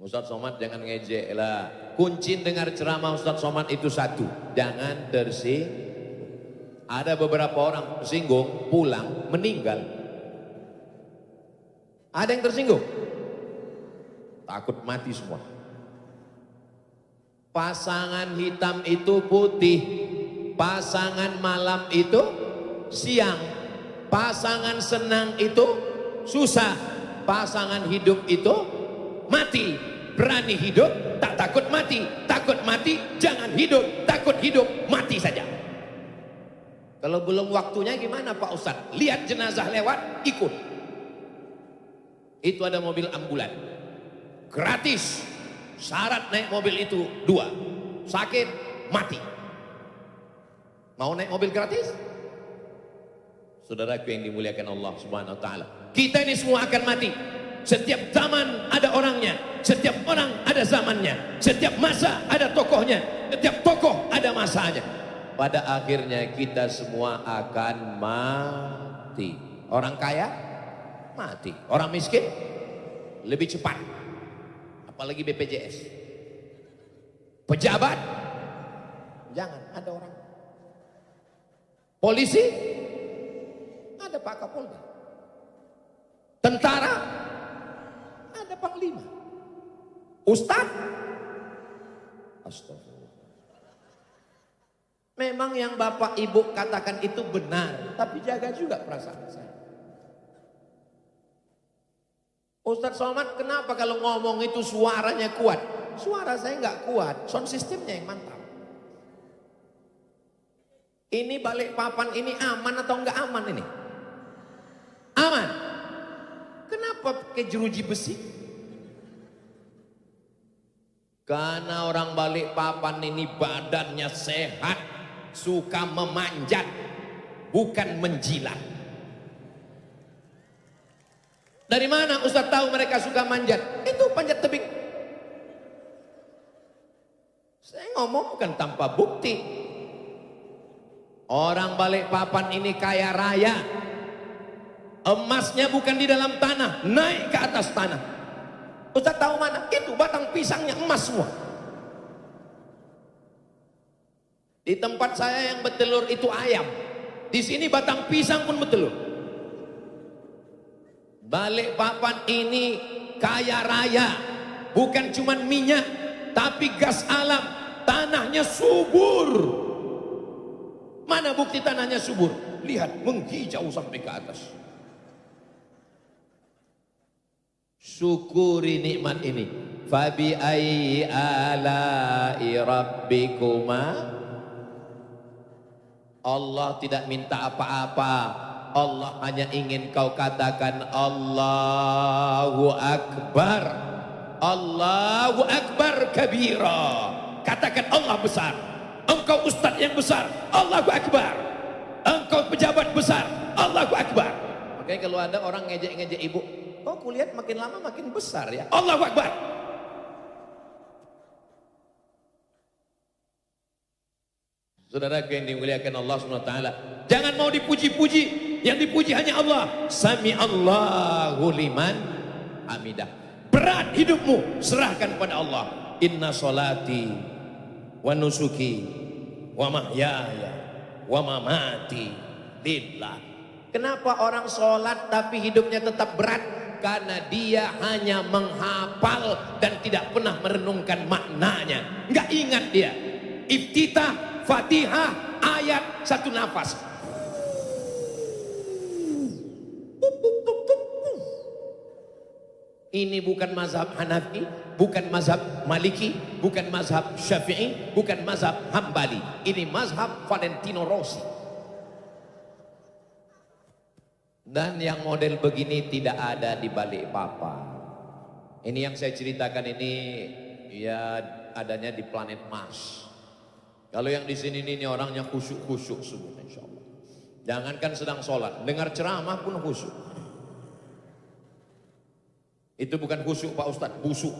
Ustadz Somad jangan ngejek lah. Kunci dengar ceramah Ustadz Somad itu satu, jangan tersinggung. Ada beberapa orang tersinggung, pulang, meninggal. Ada yang tersinggung, takut mati semua. Pasangan hitam itu putih, pasangan malam itu siang, pasangan senang itu susah, pasangan hidup itu mati. Berani hidup, tak takut mati, jangan hidup, takut hidup, mati saja. Kalau belum waktunya gimana Pak Ustadz? Lihat jenazah lewat, ikut. Itu ada mobil ambulan gratis, syarat naik mobil itu 2, sakit mati. Mau naik mobil gratis? Saudaraku yang dimuliakan Allah Subhanahu wa taala, kita ini semua akan mati. Setiap zaman ada orangnya, setiap orang ada zamannya, setiap masa ada tokohnya, setiap tokoh ada masanya. Pada akhirnya kita semua akan mati. Orang kaya mati, orang miskin lebih cepat, apalagi BPJS. Pejabat jangan, ada orang. Polisi ada Pak Kapolda. Tentara ada Panglima. Ustadz, astagfirullah. Memang yang Bapak Ibu katakan itu benar, tapi jaga juga perasaan saya. Ustadz Somad, kenapa kalau ngomong itu suaranya kuat? Suara saya nggak kuat, sound systemnya yang mantap. Ini Balikpapan ini aman atau nggak aman ini? Aman. Kenapa pakai jeruji besi? Karena orang Balikpapan ini badannya sehat, suka memanjat, bukan menjilat. Dari mana Ustadz tahu mereka suka manjat? Itu panjat tebing. Saya ngomong bukan tanpa bukti. Orang Balikpapan ini kaya raya. Emasnya bukan di dalam tanah, naik ke atas tanah. Ustadz tahu mana? Itu batang pisangnya emas semua. Di tempat saya yang bertelur itu ayam. Di sini batang pisang pun bertelur. Balikpapan ini kaya raya. Bukan cuma minyak, tapi gas alam. Tanahnya subur. Mana bukti tanahnya subur? Lihat, menghijau sampai ke atas. Syukuri nikmat ini. Fabi ayyi ala'i rabbikuma. Allah tidak minta apa-apa. Allah hanya ingin kau katakan Allahu Akbar. Allahu Akbar kabira. Katakan Allah besar. Engkau ustadz yang besar, Allahu Akbar. Engkau pejabat besar, Allahu Akbar. Makanya kalau ada orang ngejek-ngejek ibu, oh kulihat makin lama makin besar ya, Allahu Akbar. Saudara yang dimuliakan Allah SWT, jangan mau dipuji-puji, yang dipuji hanya Allah. Sami Allahu liman hamidah. Berat hidupmu, serahkan kepada Allah. Inna solati wa nusuki wa mahyaya wa mamati lillah. Kenapa orang sholat tapi hidupnya tetap berat? Karena dia hanya menghafal dan tidak pernah merenungkan maknanya. Nggak ingat dia. Iftitah, Fatihah, ayat satu nafas. Ini bukan mazhab Hanafi, bukan mazhab Maliki, bukan mazhab Syafi'i, bukan mazhab Hambali. Ini mazhab Valentino Rossi. Dan yang model begini tidak ada di Balikpapan. Ini yang saya ceritakan ini ya adanya di planet Mars. Kalau yang di sini ini orangnya khusyuk-khusyuk semua insyaallah. Jangankan sedang sholat, dengar ceramah pun khusyuk. Itu bukan khusyuk Pak Ustadz, busuk.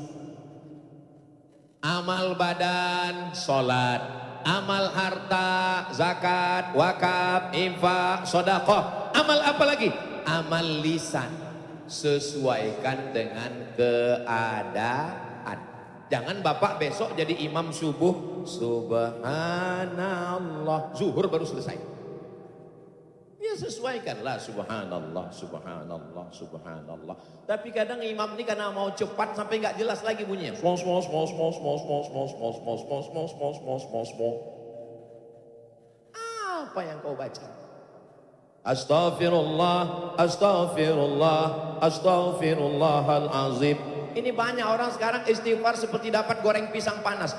Amal badan, sholat. Amal harta, zakat, wakaf, infak, sedekah. Amal apa lagi? Amal lisan. Sesuaikan dengan keadaan. Jangan Bapak besok jadi imam subuh. Subhanallah. Zuhur baru selesai. Ya sesuaikanlah subhanallah, subhanallah, subhanallah. Tapi kadang imam ini karena mau cepat sampai nggak jelas lagi bunyinya. Apa yang kau baca? Astaghfirullah, astaghfirullah, astaghfirullahalazim. Ini banyak orang sekarang istighfar seperti dapat goreng pisang panas.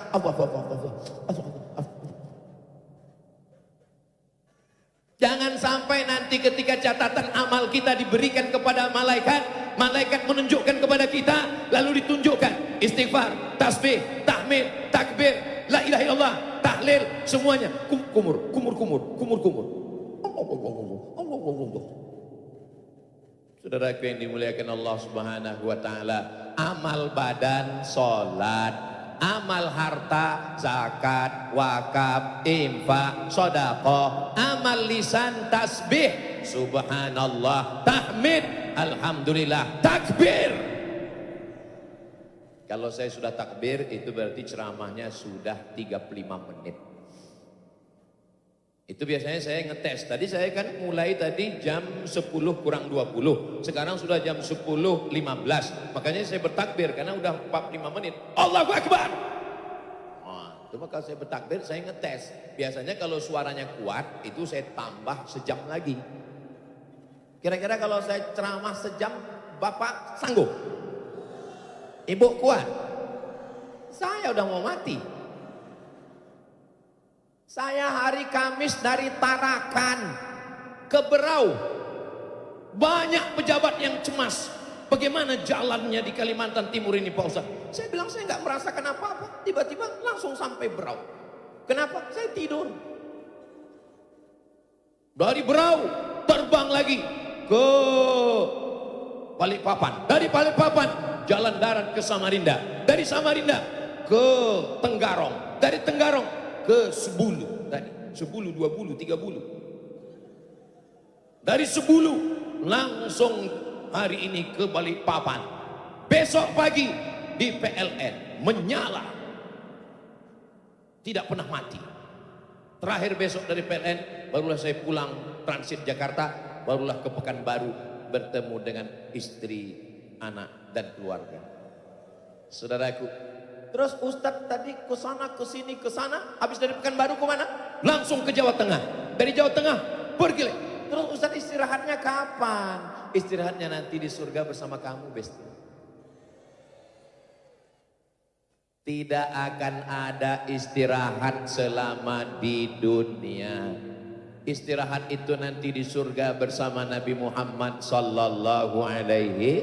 Jangan sampai nanti ketika catatan amal kita diberikan kepada malaikat, malaikat menunjukkan kepada kita, lalu ditunjukkan istighfar, tasbih, tahmid, takbir, la ilaha illallah, tahlil, semuanya kumur. Saudaraku yang dimuliakan Allah Subhanahu wa taala, amal badan salat, amal harta, zakat, wakaf, infak, sedekah, amal lisan, tasbih, subhanallah, tahmid, alhamdulillah, takbir. Kalau saya sudah takbir, itu berarti ceramahnya sudah 35 menit. Itu biasanya saya ngetes. Tadi saya kan mulai tadi jam 10 kurang 20. Sekarang sudah jam 10.15. Makanya saya bertakbir karena udah 45 menit. Allahu Akbar. Nah, itu maka saya bertakbir, saya ngetes. Biasanya kalau suaranya kuat, itu saya tambah sejam lagi. Kira-kira kalau saya ceramah sejam, Bapak sanggup? Ibu kuat. Saya udah mau mati. Saya hari Kamis dari Tarakan ke Berau. Banyak pejabat yang cemas. Bagaimana jalannya di Kalimantan Timur ini Pak Ustaz? Saya bilang saya nggak merasakan apa-apa. Tiba-tiba langsung sampai Berau. Kenapa? Saya tidur. Dari Berau terbang lagi ke Balikpapan. Dari Balikpapan jalan darat ke Samarinda. Dari Samarinda ke Tenggarong. Dari Tenggarong ke Sebulu. Tadi Sebulu 2 bulu 3 bulu. Dari Sebulu langsung hari ini ke Balikpapan. Besok pagi di PLN menyala. Tidak pernah mati. Terakhir besok dari PLN barulah saya pulang transit Jakarta, barulah ke Pekanbaru bertemu dengan istri, anak dan keluarga. Saudaraku, terus Ustadz tadi ke sana ke sini ke sana, habis dari Pekanbaru ke mana? Langsung ke Jawa Tengah. Dari Jawa Tengah pergi. Terus Ustadz istirahatnya kapan? Istirahatnya nanti di surga bersama kamu, Besti. Tidak akan ada istirahat selama di dunia. Istirahat itu nanti di surga bersama Nabi Muhammad sallallahu alaihi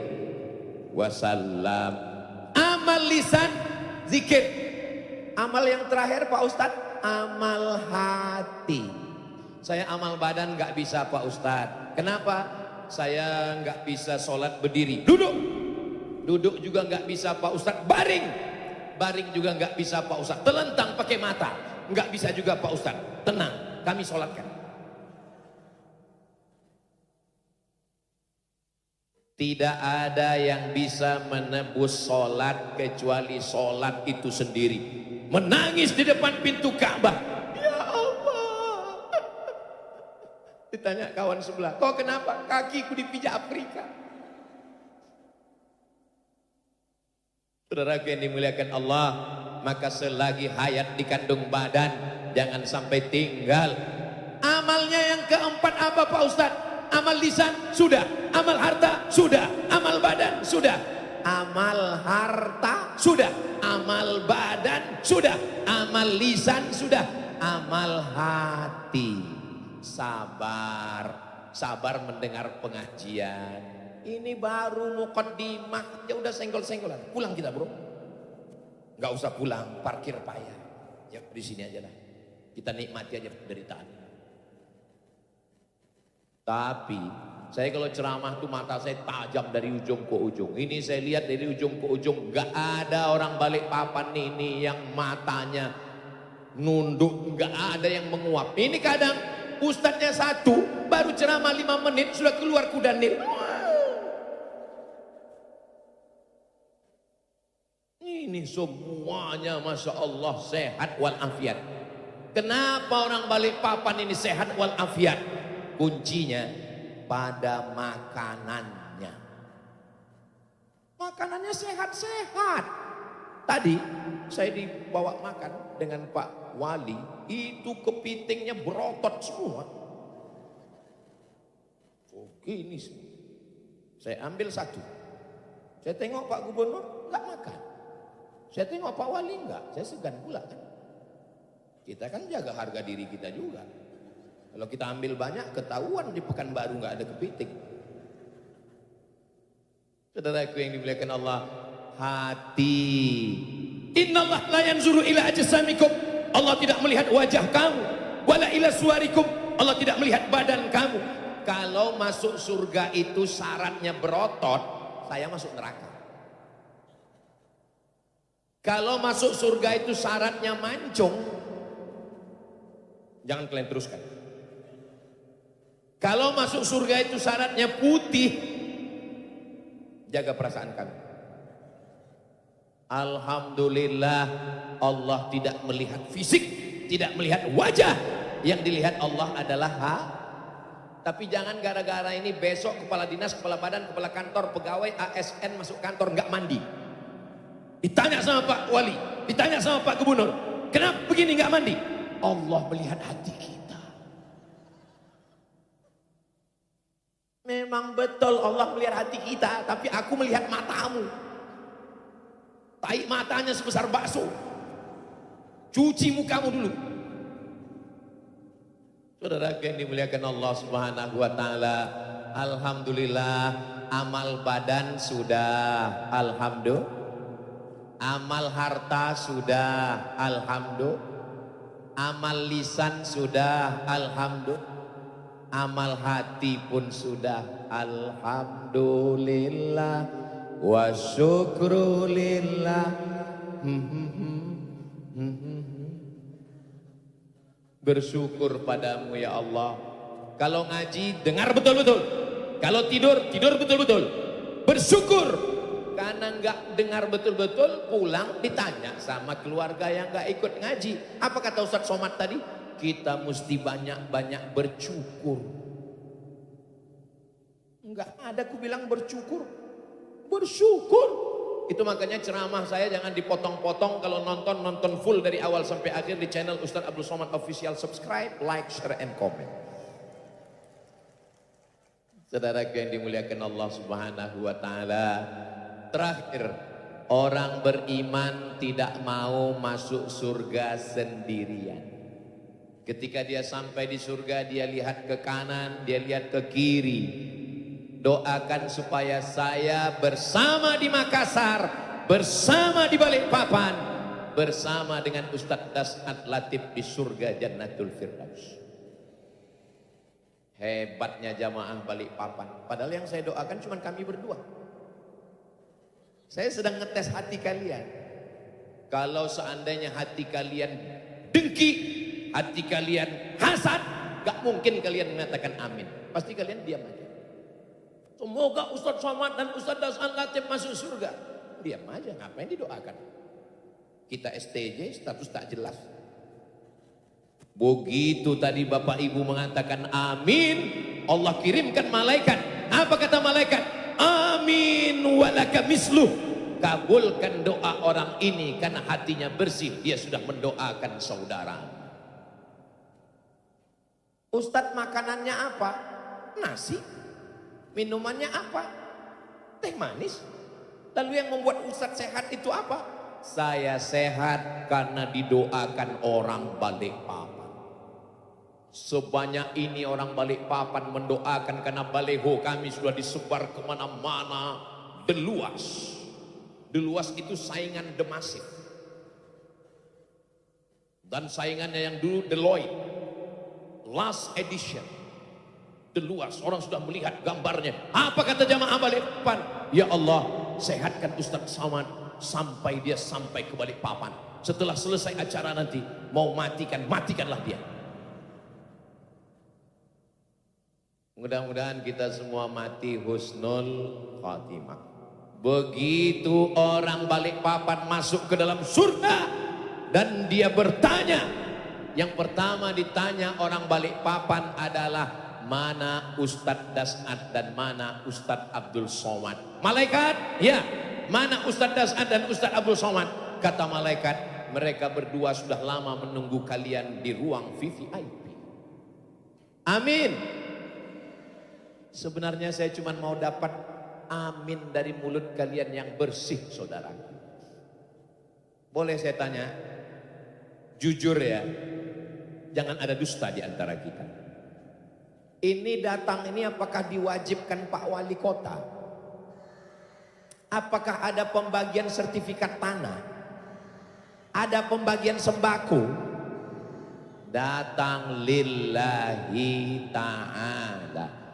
wasallam. Amal lisan, zikir. Amal yang terakhir Pak Ustadz, amal hati. Saya amal badan nggak bisa Pak Ustadz. Kenapa? Saya nggak bisa sholat berdiri. Duduk. Duduk juga nggak bisa Pak Ustadz. Baring. Baring juga nggak bisa Pak Ustadz. Telentang pakai mata nggak bisa juga Pak Ustadz. Tenang, kami sholatkan. Tidak ada yang bisa menebus sholat kecuali sholat itu sendiri. Menangis di depan pintu Ka'bah. Ya Allah. Ditanya kawan sebelah, kau kenapa? Kakiku dipijak Afrika. Saudaraku yang dimuliakan Allah, maka selagi hayat di kandung badan, jangan sampai tinggal. Amalnya yang keempat apa Pak Ustadz? Amal lisan sudah, amal harta sudah, amal badan sudah, amal harta sudah, amal badan sudah, amal lisan sudah, amal hati. Sabar, sabar mendengar pengajian. Ini baru muqaddimah, ya udah senggol-senggolan. Pulang kita bro, nggak usah pulang, parkir payah. Ya di sini aja lah, kita nikmati aja penderitaan. Tapi saya kalau ceramah tuh mata saya tajam dari ujung ke ujung. Ini saya lihat dari ujung ke ujung, nggak ada orang Balikpapan ini yang matanya nunduk, nggak ada yang menguap. Ini kadang ustadznya satu, baru ceramah 5 menit sudah keluar kudanil. Ini semuanya Masya Allah sehat walafiat. Kenapa orang Balikpapan ini sehat walafiat? Kuncinya pada makanannya. Makanannya sehat-sehat. Tadi saya dibawa makan dengan Pak Wali, itu kepitingnya berotot semua. Begini semua. Saya ambil satu. Saya tengok Pak Gubernur nggak makan. Saya tengok Pak Wali enggak, saya segan pula kan. Kita kan jaga harga diri kita juga. Kalau kita ambil banyak, ketahuan di Pekanbaru enggak ada kepiting. Saudaraku yang dimuliakan Allah, hati. Innallaha la yanzuru ila ajsamikum. Allah tidak melihat wajah kamu. Wala ila suwarikum. Allah tidak melihat badan kamu. Kalau masuk surga itu syaratnya berotot, saya masuk neraka. Kalau masuk surga itu syaratnya mancung, jangan kalian teruskan. Kalau masuk surga itu syaratnya putih, jaga perasaan kami. Alhamdulillah Allah tidak melihat fisik, tidak melihat wajah. Yang dilihat Allah adalah Tapi jangan gara-gara ini besok kepala dinas, kepala badan, kepala kantor, pegawai ASN masuk kantor nggak mandi. Ditanya sama Pak Wali, ditanya sama Pak Gubernur, kenapa begini nggak mandi? Allah melihat hati kita. Memang betul Allah melihat hati kita, tapi aku melihat matamu. Tai matanya sebesar bakso. Cuci mukamu dulu. Saudara yang dimuliakan Allah Subhanahu wa taala, alhamdulillah amal badan sudah, alhamdulillah. Amal harta sudah, alhamdulillah. Amal lisan sudah, alhamdulillah. Amal hati pun sudah, alhamdulillah. Wa syukrulillah. Bersyukur padamu ya Allah. Kalau ngaji dengar betul-betul, kalau tidur tidur betul-betul. Bersyukur karena nggak dengar betul-betul, pulang ditanya sama keluarga yang nggak ikut ngaji. Apa kata Ustadz Somad tadi? Kita mesti banyak-banyak bersyukur. Nggak ada aku bilang bersyukur. Bersyukur. Itu makanya ceramah saya jangan dipotong-potong. Kalau nonton full dari awal sampai akhir di channel Ustadz Abdul Somad Official. Subscribe, like, share, and comment. Saudara yang dimuliakan Allah Subhanahu wa taala, terakhir, orang beriman tidak mau masuk surga sendirian. Ketika dia sampai di surga, dia lihat ke kanan, dia lihat ke kiri. Doakan supaya saya bersama di Makassar, bersama di Balikpapan, bersama dengan Ustadz Das'ad Latif di surga Jannatul Firdaus. Hebatnya jamaah Balikpapan. Padahal yang saya doakan cuma kami berdua. Saya sedang ngetes hati kalian. Kalau seandainya hati kalian dengki, hati kalian hasad, gak mungkin kalian mengatakan amin. Pasti kalian diam aja. Semoga Ustadz Somad dan Ustadz Das'ad Latif masuk surga. Diam aja, ngapain didoakan? Kita STJ, status tak jelas. Begitu tadi Bapak Ibu mengatakan amin, Allah kirimkan malaikat. Apa kata malaikat? Amin walaka misluh. Kabulkan doa orang ini karena hatinya bersih, dia sudah mendoakan saudara. Ustadz makanannya apa? Nasi. Minumannya apa? Teh manis. Lalu yang membuat Ustadz sehat itu apa? Saya sehat karena didoakan orang Balikpapan. Sebanyak ini orang Balikpapan mendoakan karena baleho kami sudah disebar kemana-mana. Deluas. Deluas itu saingan Demasif. Dan saingannya yang dulu Deloitte. Last edition. Deluas. Orang sudah melihat gambarnya. Apa kata jamaah Balikpapan? Ya Allah, sehatkan Ustadz Somad sampai dia sampai ke Balikpapan. Setelah selesai acara nanti, mau matikan, matikanlah dia. Mudah-mudahan kita semua mati husnul khatimah. Begitu orang Balikpapan masuk ke dalam surga dan dia bertanya, yang pertama ditanya orang Balikpapan adalah mana Ustadz Das'ad dan mana Ustadz Abdul Somad. Malaikat, ya, mana Ustadz Das'ad dan Ustadz Abdul Somad? Kata malaikat, mereka berdua sudah lama menunggu kalian di ruang VVIP. Amin. Sebenarnya saya cuma mau dapat amin dari mulut kalian yang bersih, saudara. Boleh saya tanya? Jujur ya, jangan ada dusta di antara kita. Ini datang ini apakah diwajibkan Pak Wali Kota? Apakah ada pembagian sertifikat tanah? Ada pembagian sembako? Datang lillahi ta'ala.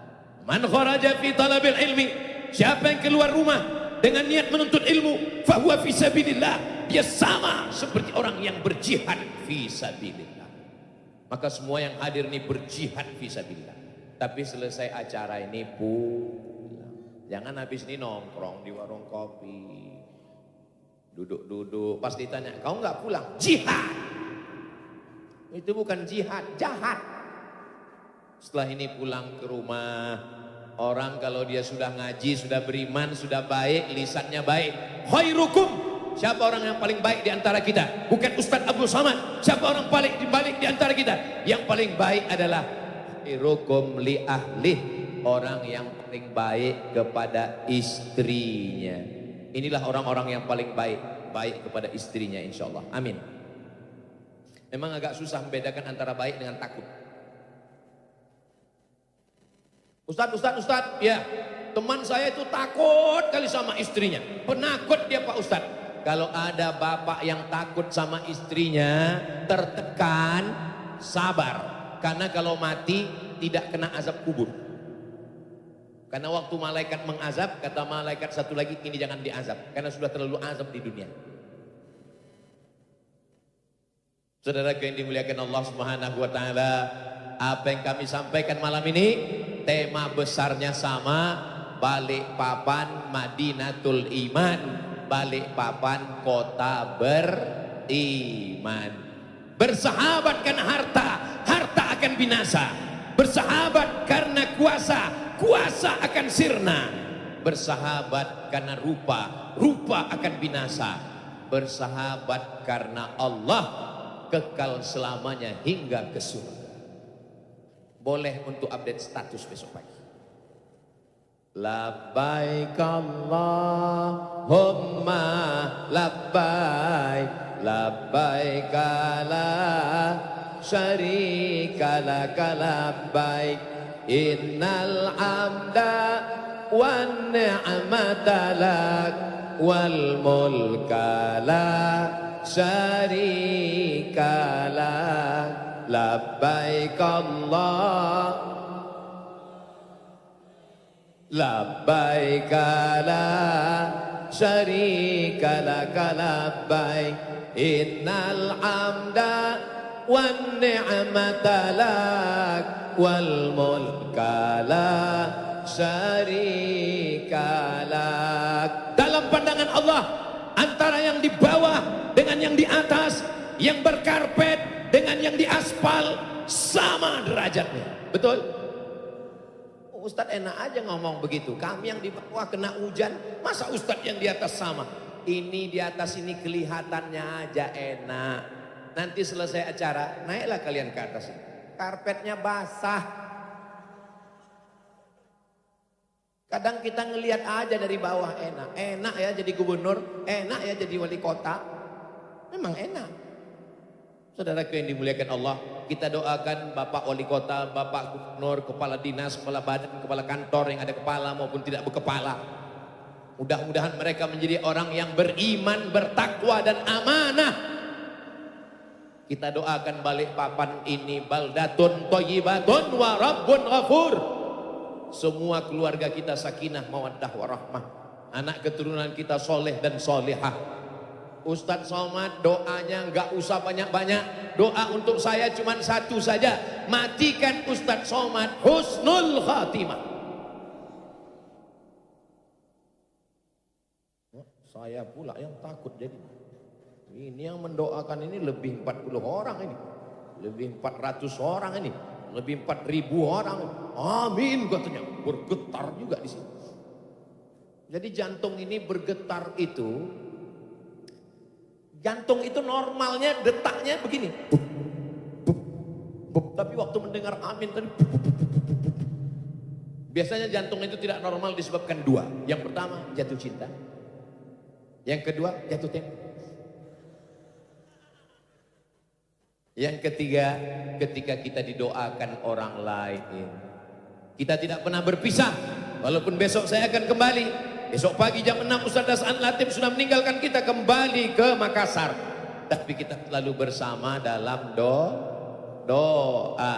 Man kharaja fi talabil ilmi, siapa yang keluar rumah dengan niat menuntut ilmu, fahuwa fi sabilillah, dia sama seperti orang yang berjihad fi sabilillah. Maka semua yang hadir ini berjihad fi sabilillah. Tapi selesai acara ini pulang. Jangan habis ini nongkrong di warung kopi, duduk-duduk, pas ditanya kau nggak pulang? Jihad. Itu bukan jihad, jahat. Setelah ini pulang ke rumah, orang kalau dia sudah ngaji, sudah beriman, sudah baik, lisannya baik. Khairukum, siapa orang yang paling baik di antara kita? Bukan Ustadz Abdul Somad. Siapa orang paling baik di antara kita? Yang paling baik adalah khairukum li ahlih, orang yang paling baik kepada istrinya. Inilah orang-orang yang paling baik. baik kepada istrinya insyaallah. Amin. Memang agak susah membedakan antara baik dengan takut. Ustaz, ya, teman saya itu takut kali sama istrinya. Penakut dia Pak Ustaz. Kalau ada bapak yang takut sama istrinya, tertekan, sabar. Karena kalau mati tidak kena azab kubur. Karena waktu malaikat mengazab, kata malaikat satu lagi, ini jangan diazab. Karena sudah terlalu azab di dunia. Saudara yang dimuliakan Allah Subhanahu wa taala, apa yang kami sampaikan malam ini tema besarnya sama, Balikpapan Madinatul Iman, Balikpapan kota beriman. Bersahabat karena harta, harta akan binasa. Bersahabat karena kuasa, kuasa akan sirna. Bersahabat karena rupa, rupa akan binasa. Bersahabat karena Allah, kekal selamanya hingga ke surga. Boleh untuk update status besok pagi. Labbaik Allahumma labbaik, labbaik la syarika laka labbaik, innal hamda wan ni'mata lak wal mulka la syarika lak. Labbaik Allah, labbaik la syarika laka labbaik, innal hamda wan ni'mata lak wal mulka la syarika lak. Dalam pandangan Allah, antara yang di bawah dengan yang di atas, yang berkarpet dengan yang di aspal sama derajatnya. Betul? Ustadz enak aja ngomong begitu. Kami yang di bawah kena hujan, masa Ustadz yang di atas sama? Ini di atas ini kelihatannya aja enak. Nanti selesai acara, naiklah kalian ke atas. Karpetnya basah. Kadang kita ngelihat aja dari bawah enak. Enak ya jadi gubernur, enak ya jadi wali kota. Memang enak. Saudaraku yang dimuliakan Allah, kita doakan Bapak Wali Kota, Bapak Gubernur, Kepala Dinas, Kepala Badan, Kepala Kantor yang ada kepala maupun tidak berkepala. Mudah-mudahan mereka menjadi orang yang beriman, bertakwa dan amanah. Kita doakan Balikpapan ini baldatun thayyibatun wa rabbun ghafur. Semua keluarga kita sakinah, mawaddah, warahmah. Anak keturunan kita soleh dan solehah. Ustadz Somad doanya nggak usah banyak-banyak. Doa untuk saya cuma satu saja. Matikan Ustadz Somad husnul khatimah. Saya pula yang takut jadi. Ini yang mendoakan ini lebih 40 orang ini. Lebih 400 orang ini. Lebih 4.000 orang. Amin katanya. Bergetar juga di sini. Jadi jantung ini bergetar itu. Jantung itu normalnya detaknya begini. Bup, bup, bup. Tapi waktu mendengar amin tadi. Bup, bup, bup, bup, bup. Biasanya jantung itu tidak normal disebabkan dua. Yang pertama jatuh cinta. Yang kedua jatuh tempo. Yang ketiga ketika kita didoakan orang lain. Kita tidak pernah berpisah. Walaupun besok saya akan kembali. Besok pagi jam 6 Ustaz Hasan Latif sudah meninggalkan kita kembali ke Makassar. Tapi kita selalu bersama dalam doa.